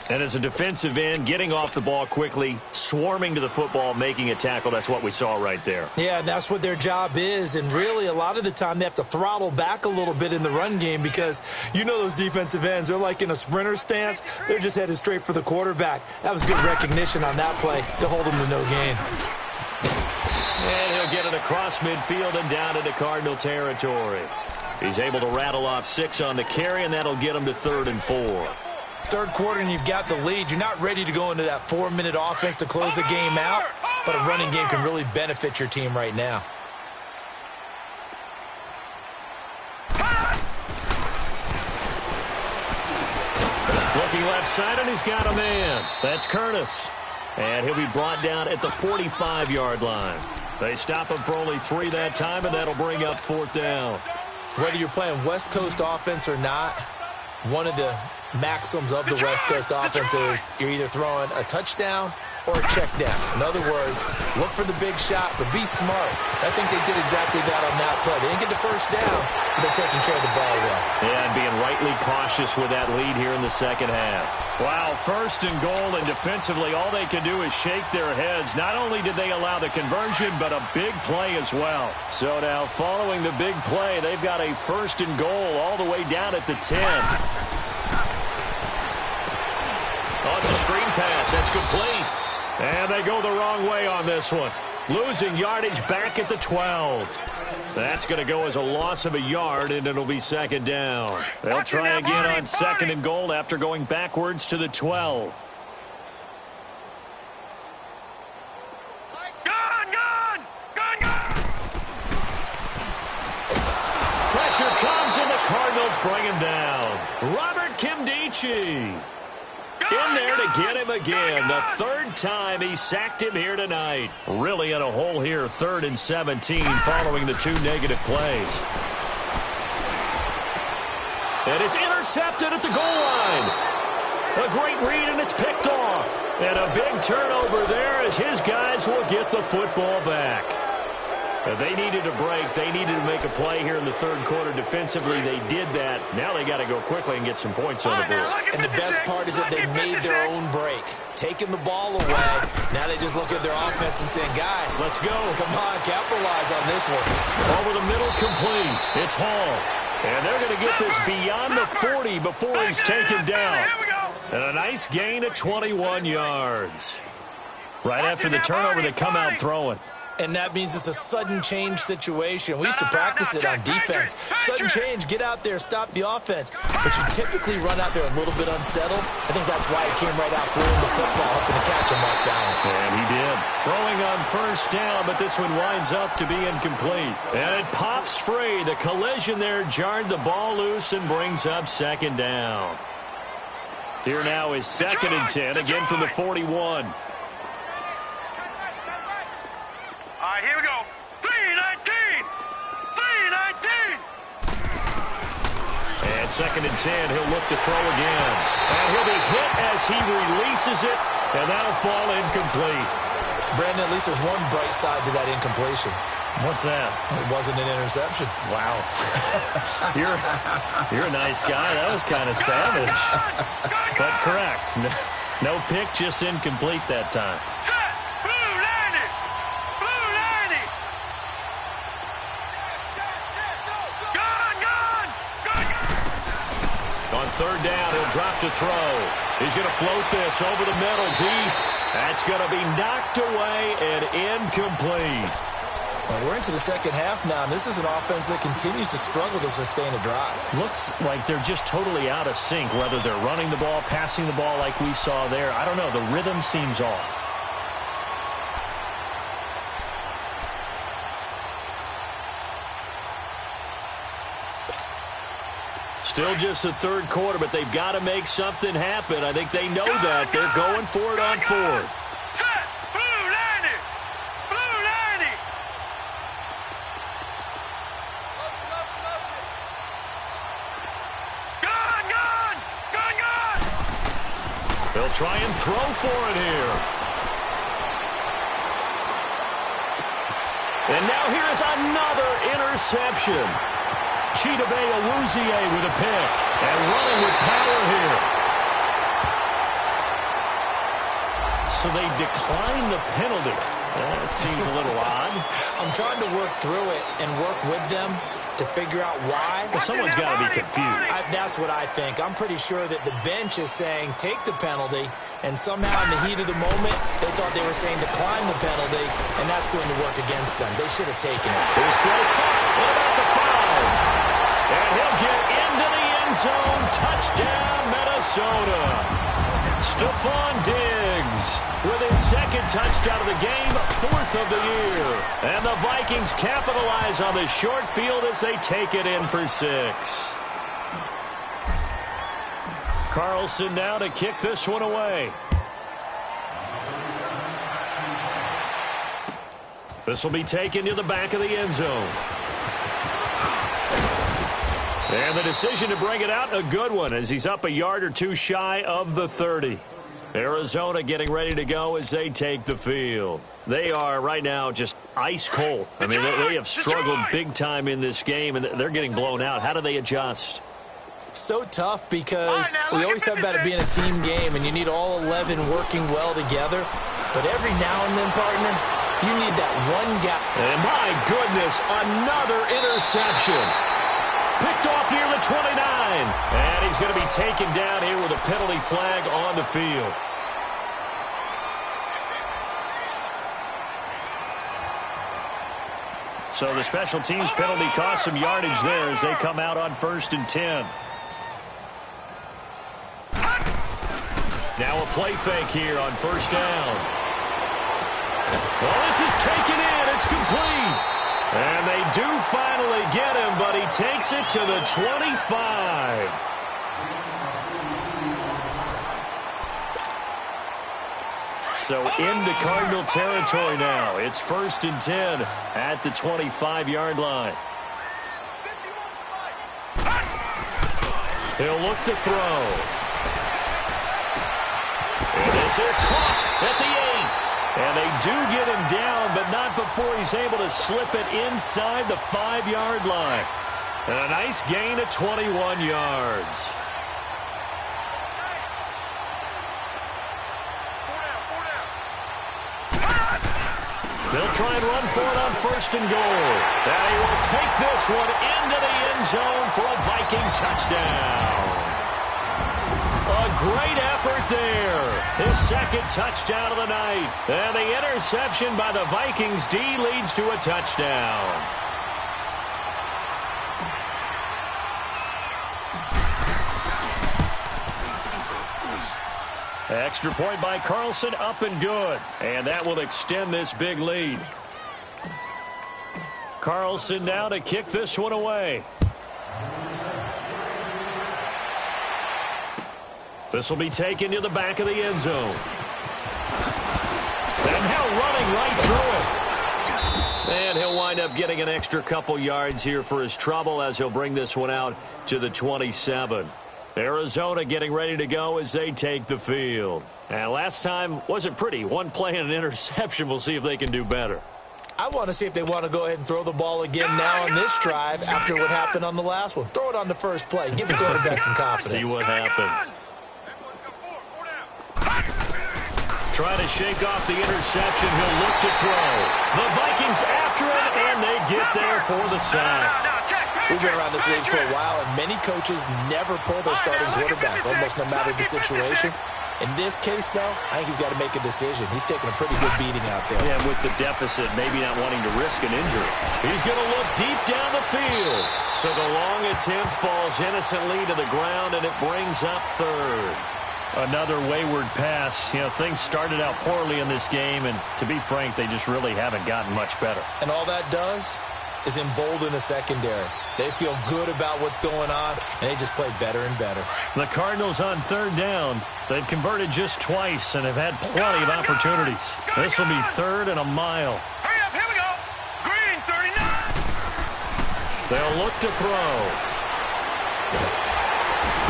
And as a defensive end, getting off the ball quickly, swarming to the football, making a tackle, that's what we saw right there. Yeah, that's what their job is. And really, a lot of the time, they have to throttle back a little bit in the run game because you know those defensive ends, they're like in a sprinter stance. They're just headed straight for the quarterback. That was good recognition on that play to hold them to no gain. And he'll get it across midfield and down into Cardinal territory. He's able to rattle off 6 on the carry, and that'll get him to 3rd and 4. Third quarter and you've got the lead. You're not ready to go into that 4-minute offense to close the game out, but a running game can really benefit your team right now. Looking left side, and he's got a man. That's Curtis. And he'll be brought down at the 45-yard line. They stop him for only 3 that time, and that'll bring up 4th down. Whether you're playing West Coast offense or not, one of the maxims of the West Coast offense is you're either throwing a touchdown or a check down. In other words, look for the big shot, but be smart. I think they did exactly that on that play. They didn't get the first down, but they're taking care of the ball well. Yeah, and being rightly cautious with that lead here in the second half. Wow, 1st and goal, and defensively, all they can do is shake their heads. Not only did they allow the conversion, but a big play as well. So now, following the big play, they've got a 1st and goal all the way down at the 10. Oh, it's a screen pass. That's complete. And they go the wrong way on this one. Losing yardage back at the 12. That's going to go as a loss of a yard, and it'll be second down. They'll try again on 2nd and goal after going backwards to the 12. Pressure comes, and the Cardinals bring him down. Robert Kimdichie in there to get him again. The 3rd time he sacked him here tonight. Really in a hole here, 3rd and 17 following the 2 negative plays. And it's intercepted at the goal line. A great read, and it's picked off. And a big turnover there as his guys will get the football back. They needed a break. They needed to make a play here in the 3rd quarter. Defensively, they did that. Now they got to go quickly and get some points on the board. And the best part is that they made their own break. Taking the ball away. Now they just look at their offense and saying, guys, let's go. Come on, capitalize on this one. Over the middle, complete. It's Hall. And they're going to get this beyond the 40 before he's taken down. And a nice gain of 21 yards. Right after the turnover, they come out throwing. And that means it's a sudden change situation. We used to practice it on defense. Sudden change, get out there, stop the offense. But you typically run out there a little bit unsettled. I think that's why he came right out throwing the football, hoping to catch him off balance. And he did. Throwing on 1st down, but this one winds up to be incomplete. And it pops free. The collision there jarred the ball loose and brings up 2nd down. Here now is 2nd and 10, again from the 41. Here we go. 3-19. 3-19. And 2nd and 10, he'll look to throw again. And he'll be hit as he releases it, and that'll fall incomplete. Brandon, at least there's one bright side to that incompletion. What's that? It wasn't an interception. Wow. You're a nice guy. That was kind of savage. But correct. No pick, just incomplete that time. On 3rd down, he'll drop to throw. He's going to float this over the middle deep. That's going to be knocked away and incomplete. Well, we're into the second half now, and this is an offense that continues to struggle to sustain a drive. Looks like they're just totally out of sync, whether they're running the ball, passing the ball like we saw there. I don't know. The rhythm seems off. Still just the 3rd quarter, but they've got to make something happen. I think they know that. They're going for it on 4th. Set. Blue 90. Blue 90. Gun, gun. Gun, gun. They'll try and throw for it here. And now here's another interception. Chidobe Awuzie with a pick. And running with power here. So they decline the penalty. That seems a little odd. I'm trying to work through it and work with them to figure out why. Well, someone's got to be confused. That's what I think. I'm pretty sure that the bench is saying take the penalty, and somehow in the heat of the moment, they thought they were saying decline the penalty, and that's going to work against them. They should have taken it. His throw caught. What about the foul? And he'll get into the end zone. Touchdown, Minnesota. Stephon Diggs with his second touchdown of the game, fourth of the year. And the Vikings capitalize on the short field as they take it in for 6. Carlson now to kick this one away. This will be taken to the back of the end zone. And the decision to bring it out, a good one, as he's up a yard or two shy of the 30. Arizona getting ready to go as they take the field. They are right now just ice cold. I mean, they have struggled big time in this game, and they're getting blown out. How do they adjust? So tough because we always have about it being a team game, and you need all 11 working well together. But every now and then, partner, you need that one guy. And my goodness, another interception. Picked off near the 29. And he's going to be taken down here with a penalty flag on the field. So the special teams penalty cost some yardage there as they come out on 1st and 10. Now a play fake here on 1st down. Well, this is taken in. It's complete. And they do finally get him, but he takes it to the 25. So into Cardinal territory now. It's 1st and 10 at the 25-yard line. He'll look to throw. And this is caught at the 8. And they do get him down, but not before he's able to slip it inside the 5-yard line. And a nice gain of 21 yards. They'll try and run for it on 1st and goal. And he will take this one into the end zone for a Viking touchdown. A great effort there. His second touchdown of the night. And the interception by the Vikings D leads to a touchdown. Extra point by Carlson, up and good. And that will extend this big lead. Carlson now to kick this one away. This will be taken to the back of the end zone. And now running right through it. And he'll wind up getting an extra couple yards here for his trouble as he'll bring this one out to the 27. Arizona getting ready to go as they take the field. And last time wasn't pretty. One play and an interception. We'll see if they can do better. I want to see if they want to go ahead and throw the ball again now on this drive after what happened on the last one. Throw it on the first play. Give the quarterback some confidence. See what happens. Try to shake off the interception. He'll look to throw. The Vikings after him, and they get there for the sack. We've been around this league for a while, and many coaches never pull their starting quarterback, almost no matter the situation. In this case, though, I think he's got to make a decision. He's taking a pretty good beating out there. Yeah, with the deficit, maybe not wanting to risk an injury. He's going to look deep down the field. So the long attempt falls innocently to the ground, and it brings up 3rd. Another wayward pass. You know, things started out poorly in this game, and to be frank, they just really haven't gotten much better. And all that does is embolden the secondary. They feel good about what's going on, and they just play better and better. The Cardinals on 3rd down. They've converted just twice and have had plenty of opportunities. This will be 3rd and a mile. Hurry up, here we go. Green, 39. They'll look to throw.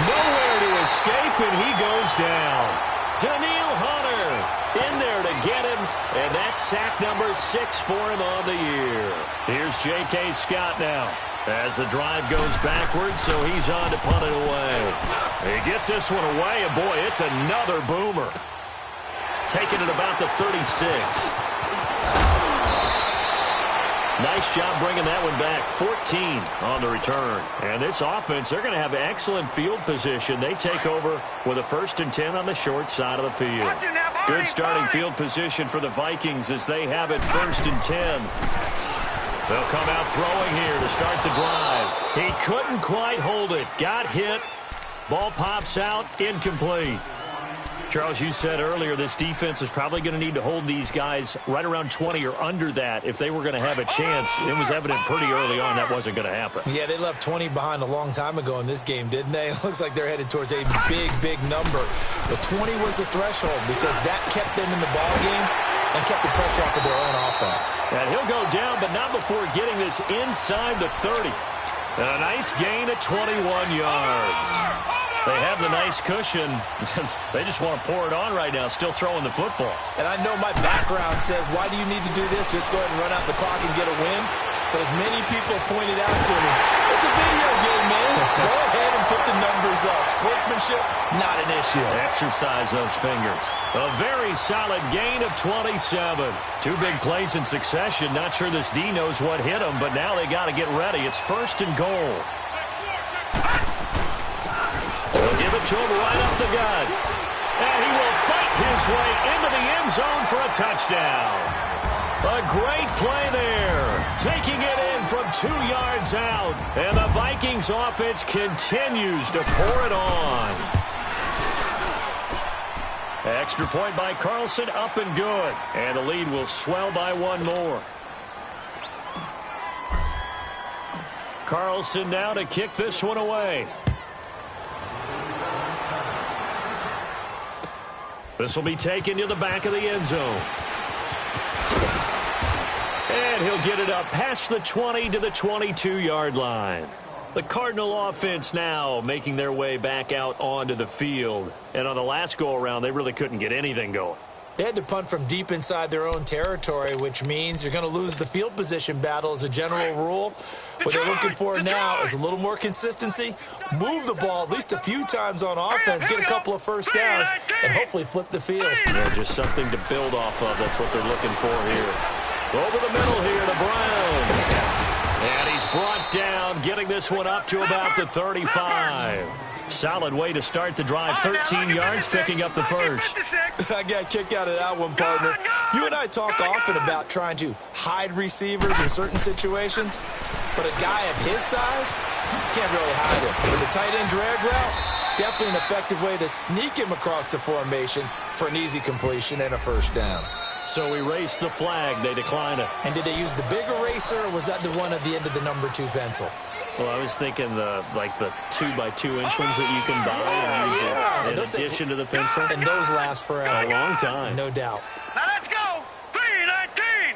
Nowhere to escape, and he goes down. Danielle Hunter in there to get him, and that's sack number 6 for him on the year. Here's J.K. Scott now. As the drive goes backwards, so he's on to punt it away. He gets this one away, and boy, it's another boomer. Taking it about the 36. Nice job bringing that one back. 14 on the return. And this offense, they're going to have excellent field position. They take over with a 1st and 10 on the short side of the field. Good starting field position for the Vikings as they have it 1st and 10. They'll come out throwing here to start the drive. He couldn't quite hold it. Got hit. Ball pops out. Incomplete. Charles, you said earlier this defense is probably going to need to hold these guys right around 20 or under that if they were going to have a chance. It was evident pretty early on that wasn't going to happen. Yeah, they left 20 behind a long time ago in this game, didn't they? It looks like they're headed towards a big, big number. But 20 was the threshold because that kept them in the ball game and kept the pressure off of their own offense. And he'll go down, but not before getting this inside the 30. And a nice gain of 21 yards. They have the nice cushion. They just want to pour it on right now, still throwing the football. And I know my background says, why do you need to do this? Just go ahead and run out the clock and get a win. But as many people pointed out to me, it's a video game, man. Go ahead and put the numbers up. Sportsmanship, not an issue. Exercise those fingers. A very solid gain of 27. 2 big plays in succession. Not sure this D knows what hit him, but now they got to get ready. It's 1st and goal. They'll give it to him right up the gut. And he will fight his way into the end zone for a touchdown. A great play there. Taking it in from 2 yards out. And the Vikings offense continues to pour it on. Extra point by Carlson, up and good. And the lead will swell by 1 more. Carlson now to kick this one away. This will be taken to the back of the end zone. And he'll get it up past the 20 to the 22-yard line. The Cardinal offense now making their way back out onto the field. And on the last go-around, they really couldn't get anything going. They had to punt from deep inside their own territory, which means you're going to lose the field position battle as a general rule. What they're looking for now is a little more consistency, move the ball at least a few times on offense, get a couple of first downs, and hopefully flip the field. Yeah, just something to build off of. That's what they're looking for here. Over the middle here to Brown. And he's brought down, getting this one up to about the 35. Solid way to start the drive. 13 yards, picking up the first. I got a kick out of that one, partner. You and I talk often about trying to hide receivers in certain situations, but a guy of his size can't really hide him. With a tight end drag route, definitely an effective way to sneak him across the formation for an easy completion and a first down. So erase the flag. They decline it. And did they use the big eraser, or was that the one at the end of the number 2 pencil? Well, I was thinking the 2x2-inch ones that you can buy in addition to the pencil. And those last forever. A long time. No doubt. Now let's go. 3-19.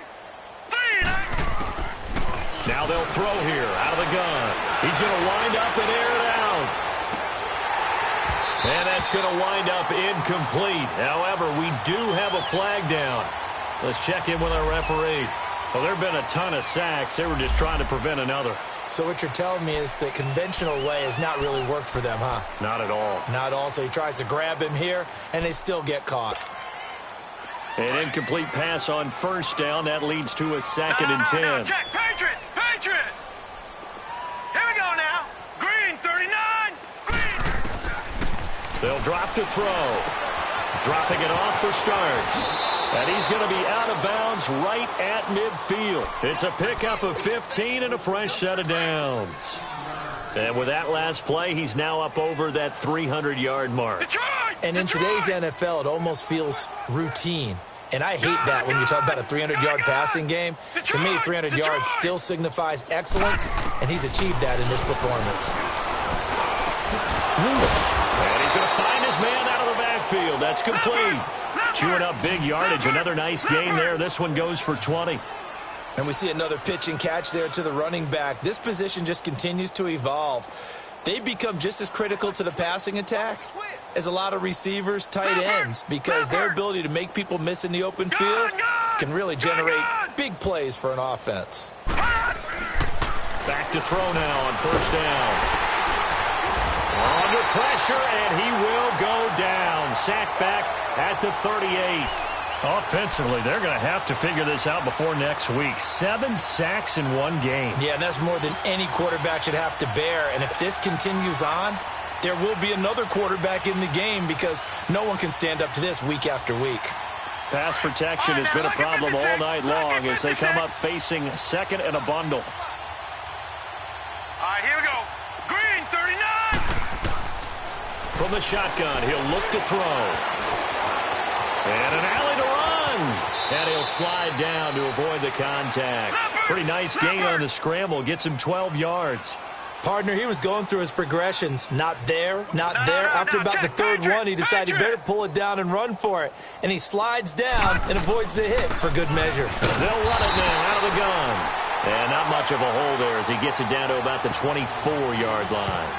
3-19. Now they'll throw here out of the gun. He's going to wind up and air it out. And that's going to wind up incomplete. However, we do have a flag down. Let's check in with our referee. Well, there have been a ton of sacks. They were just trying to prevent another. So what you're telling me is the conventional way has not really worked for them, huh? Not at all. Not at all. So he tries to grab him here, and they still get caught. An incomplete pass on first down. That leads to a 2nd and 10. No, Jack, Patriot. Here we go now. Green, 39. Green. They'll drop to throw. Dropping it off for starts. And he's going to be out of bounds right at midfield. It's a pickup of 15 and a fresh set of downs. And with that last play, he's now up over that 300-yard mark. Detroit! And in today's NFL, it almost feels routine. And I hate that when you talk about a 300-yard passing game. To me, 300 yards still signifies excellence, and he's achieved that in this performance. And he's going to find his man out of the backfield. That's complete. Chewing up big yardage. Another nice gain there. This one goes for 20. And we see another pitch and catch there to the running back. This position just continues to evolve. They become just as critical to the passing attack as a lot of receivers, tight ends, because their ability to make people miss in the open field can really generate big plays for an offense. Back to throw now on first down. Under pressure, and he will go down. Sacked back at the 38. Offensively, they're going to have to figure this out before next week. 7 sacks in one game. Yeah, and that's more than any quarterback should have to bear. And if this continues on, there will be another quarterback in the game because no one can stand up to this week after week. Pass protection has been a problem all night long as they come up facing second and a bundle. All right, here we go. Green, 39. From the shotgun, he'll look to throw. And an alley to run. And he'll slide down to avoid the contact. Pretty nice gain on the scramble. Gets him 12 yards. Partner, he was going through his progressions. Not there, not there. After about the third one, he decided he better pull it down and run for it. And he slides down and avoids the hit for good measure. They'll run it now out of the gun. And not much of a hole there as he gets it down to about the 24-yard line.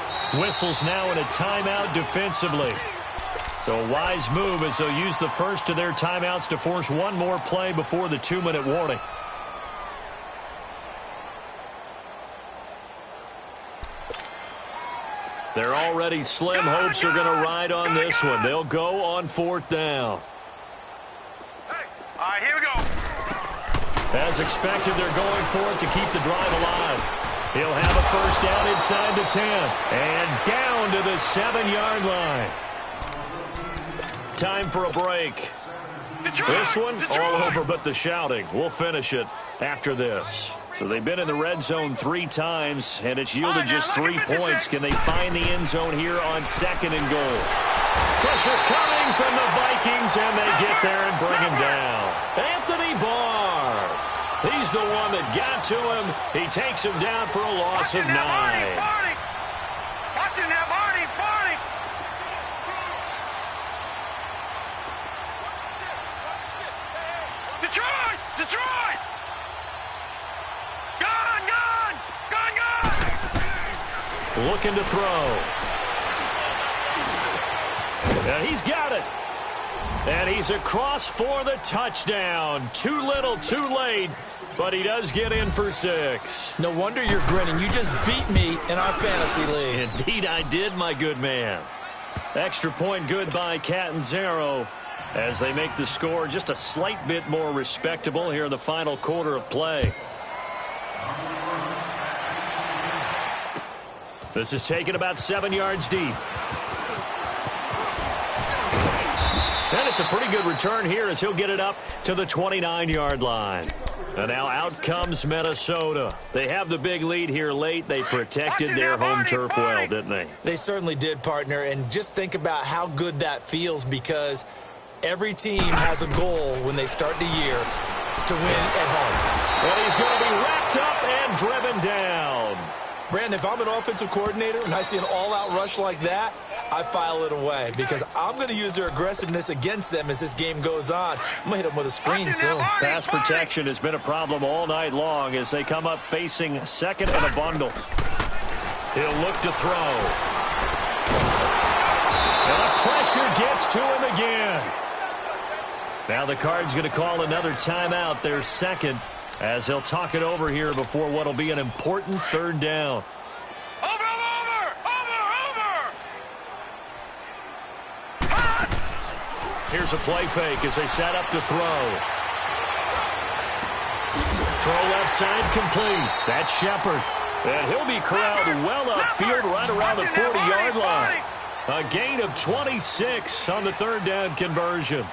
Whistles now in a timeout defensively. So a wise move as they'll use the first of their timeouts to force one more play before the 2-minute warning. They're already slim hopes are going to ride on this one. They'll go on fourth down. All right, here we go. As expected, they're going for it to keep the drive alive. He'll have a first down inside the 10. And down to the 7-yard line. Time for a break. This one, all over but the shouting. We'll finish it after this. So they've been in the red zone 3 times, and it's yielded just 3 points. Can they find the end zone here on second and goal? Pressure coming from the Vikings, and they get there and bring him down. Anthony Barr. He's the one that got to him. He takes him down for a loss of 9. Watching that, Barney. Detroit! Gone! Looking to throw. And he's got it. And he's across for the touchdown. Too little, too late. But he does get in for 6. No wonder you're grinning. You just beat me in our fantasy league. Indeed I did, my good man. Extra point good by Catanzaro as they make the score just a slight bit more respectable here in the final quarter of play. This is taken about 7 yards deep. And it's a pretty good return here as he'll get it up to the 29-yard line. And now out comes Minnesota. They have the big lead here late. They protected their home turf well, didn't they? They certainly did, partner. And just think about how good that feels because every team has a goal when they start the year to win at home. And he's going to be wrapped up and driven down. Brandon, if I'm an offensive coordinator and I see an all-out rush like that, I file it away because I'm going to use their aggressiveness against them as this game goes on. I'm going to hit them with a screen soon. Pass protection has been a problem all night long as they come up facing second and a bundle. He'll look to throw. And the pressure gets to him again. Now the Cards going to call another timeout, their second, as they'll talk it over here before what will be an important third down. Here's a play fake as they set up to throw. Throw left side complete. That's Shepard. And he'll be corralled well upfield right around the 40-yard line. A gain of 26 on the third down conversion.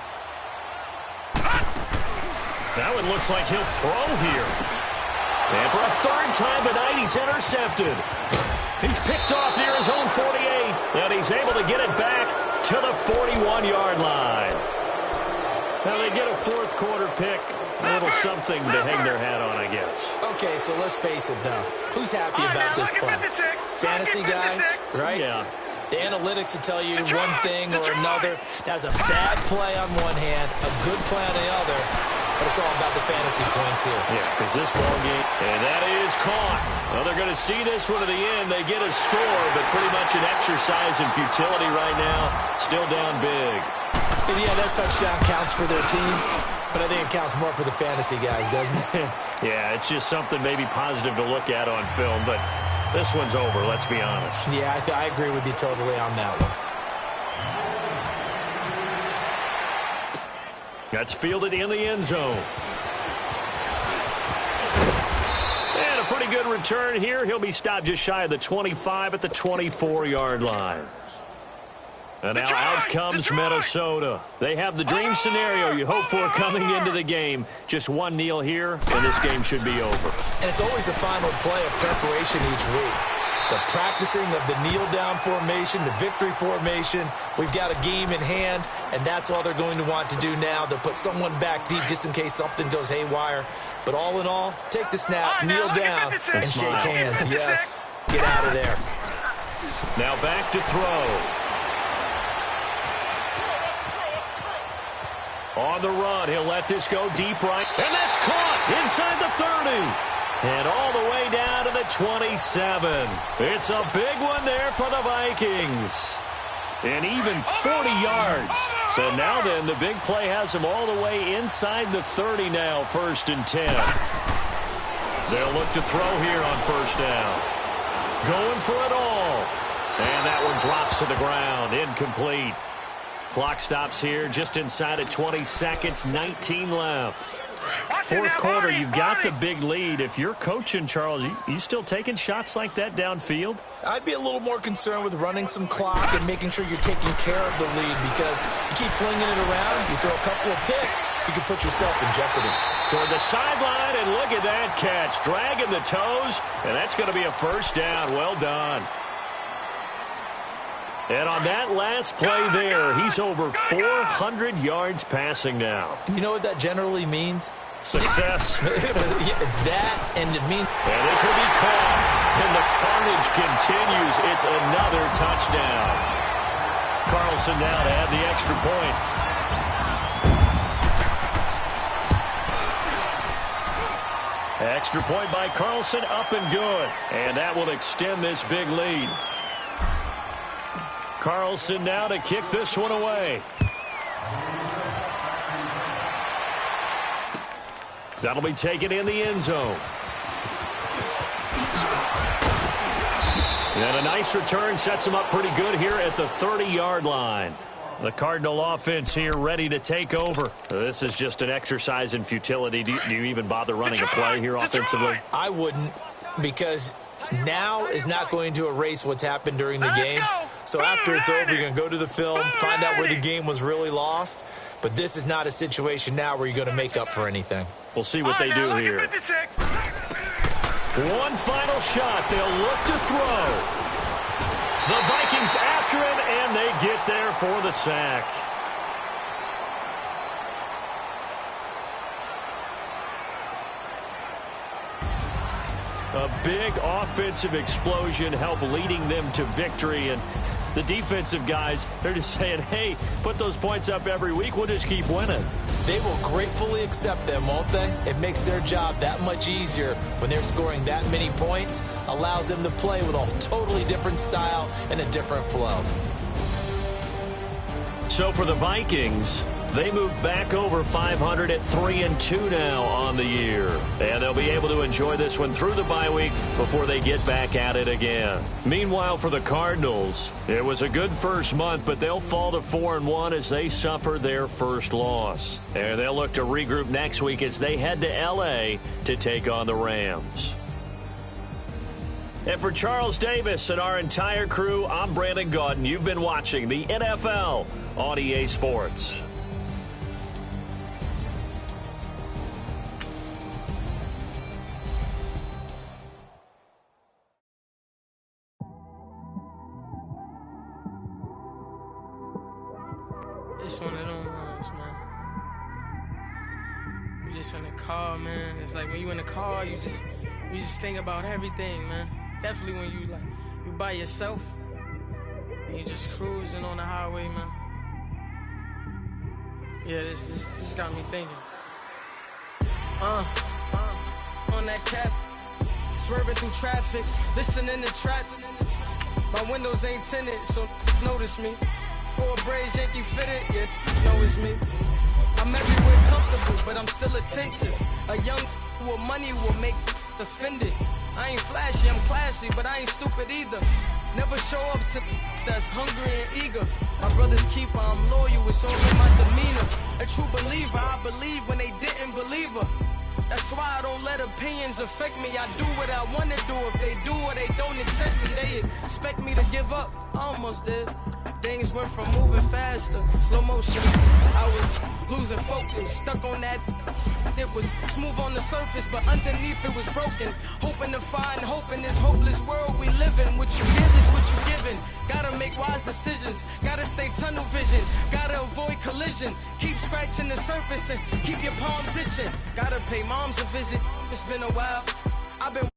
That one looks like he'll throw here. And for a third time tonight, he's intercepted. He's picked off near his own 48. And he's able to get it back to the 41-yard line. Now they get a fourth quarter pick. A little something to hang their hat on, I guess. Okay, so let's face it, though. Who's happy about this play? Fantasy guys, right? Yeah. The analytics will tell you one thing or another. That's a bad play on one hand, a good play on the other. But it's all about the fantasy points here. Yeah, because this ball game, and that is caught. Well, they're going to see this one to the end. They get a score, but pretty much an exercise in futility right now. Still down big. And yeah, that touchdown counts for their team. But I think it counts more for the fantasy guys, doesn't it? Yeah, it's just something maybe positive to look at on film, but this one's over, let's be honest. Yeah, I agree with you totally on that one. That's fielded in the end zone. And a pretty good return here. He'll be stopped just shy of the 25 at the 24-yard line. And now out comes Minnesota. They have the dream scenario you hope for coming into the game. Just one kneel here, and this game should be over. And it's always the final play of preparation each week. The practicing of the kneel-down formation, the victory formation. We've got a game in hand, and that's all they're going to want to do now. They'll put someone back deep just in case something goes haywire. But all in all, take the snap, kneel down, and shake hands. Yes, get out of there. Now back to throw. On the run, he'll let this go deep right. And that's caught inside the 30. And all the way down to the 27. It's a big one there for the Vikings. And even 40 yards. So now then, the big play has them all the way inside the 30 now, 1st and 10. They'll look to throw here on 1st down. Going for it all. And that one drops to the ground. Incomplete. Clock stops here just inside of 20 seconds, 19 left. 4th quarter, you've got the big lead. If you're coaching, Charles, you still taking shots like that downfield? I'd be a little more concerned with running some clock and making sure you're taking care of the lead, because you keep flinging it around, you throw a couple of picks, you can put yourself in jeopardy. Toward the sideline, and look at that catch. Dragging the toes, and that's going to be a 1st down. Well done. And on that last play there, he's over 400 yards passing now. You know what that generally means? Success. That, and it means... And this will be caught. And the carnage continues. It's another touchdown. Carlson now to add the extra point. Extra point by Carlson, up and good. And that will extend this big lead. Carlson now to kick this one away. That'll be taken in the end zone. And a nice return sets him up pretty good here at the 30-yard line. The Cardinal offense here ready to take over. This is just an exercise in futility. Do you even bother running a play here offensively? I wouldn't, because now is not going to erase what's happened during the game. So after it's over, you're going to go to the film, find out where the game was really lost. But this is not a situation now where you're going to make up for anything. We'll see what they do here. One final shot. They'll look to throw. The Vikings after him, and they get there for the sack. A big offensive explosion helped leading them to victory. And the defensive guys, they're just saying, hey, put those points up every week. We'll just keep winning. They will gratefully accept them, won't they? It makes their job that much easier when they're scoring that many points. Allows them to play with a totally different style and a different flow. So for the Vikings, they move back over 500 at 3-2 now on the year. And they'll be able to enjoy this one through the bye week before they get back at it again. Meanwhile, for the Cardinals, it was a good first month, but they'll fall to 4-1 as they suffer their first loss. And they'll look to regroup next week as they head to L.A. to take on the Rams. And for Charles Davis and our entire crew, I'm Brandon Gaudin. You've been watching the NFL on EA Sports. It's one of them ones, man. You just in the car, man. It's like when you in the car, you just think about everything, man. Definitely when you by yourself and you just cruising on the highway, man. Yeah, this got me thinking. On that cap, swerving through traffic, listening to trap. My windows ain't tinted, so notice me. 4 braids, Yankee fitted, yeah, know it's me. I'm everywhere comfortable, but I'm still attentive. A young with money will make offended. I ain't flashy, I'm classy, but I ain't stupid either. Never show up to that's hungry and eager. My brother's keeper, I'm loyal, it's all in my demeanor. A true believer, I believe when they didn't believe her. That's why I don't let opinions affect me. I do what I want to do. If they do or they don't accept me, they expect me to give up. I almost did. Things went from moving faster, slow motion. I was losing focus, stuck on that. It was smooth on the surface, but underneath it was broken. Hoping to find hope in this hopeless world we live in. What you give is what you given. Gotta make wise decisions. Gotta stay tunnel vision. Gotta avoid collision. Keep scratching the surface and keep your palms itching. Gotta pay moms a visit. It's been a while. I've been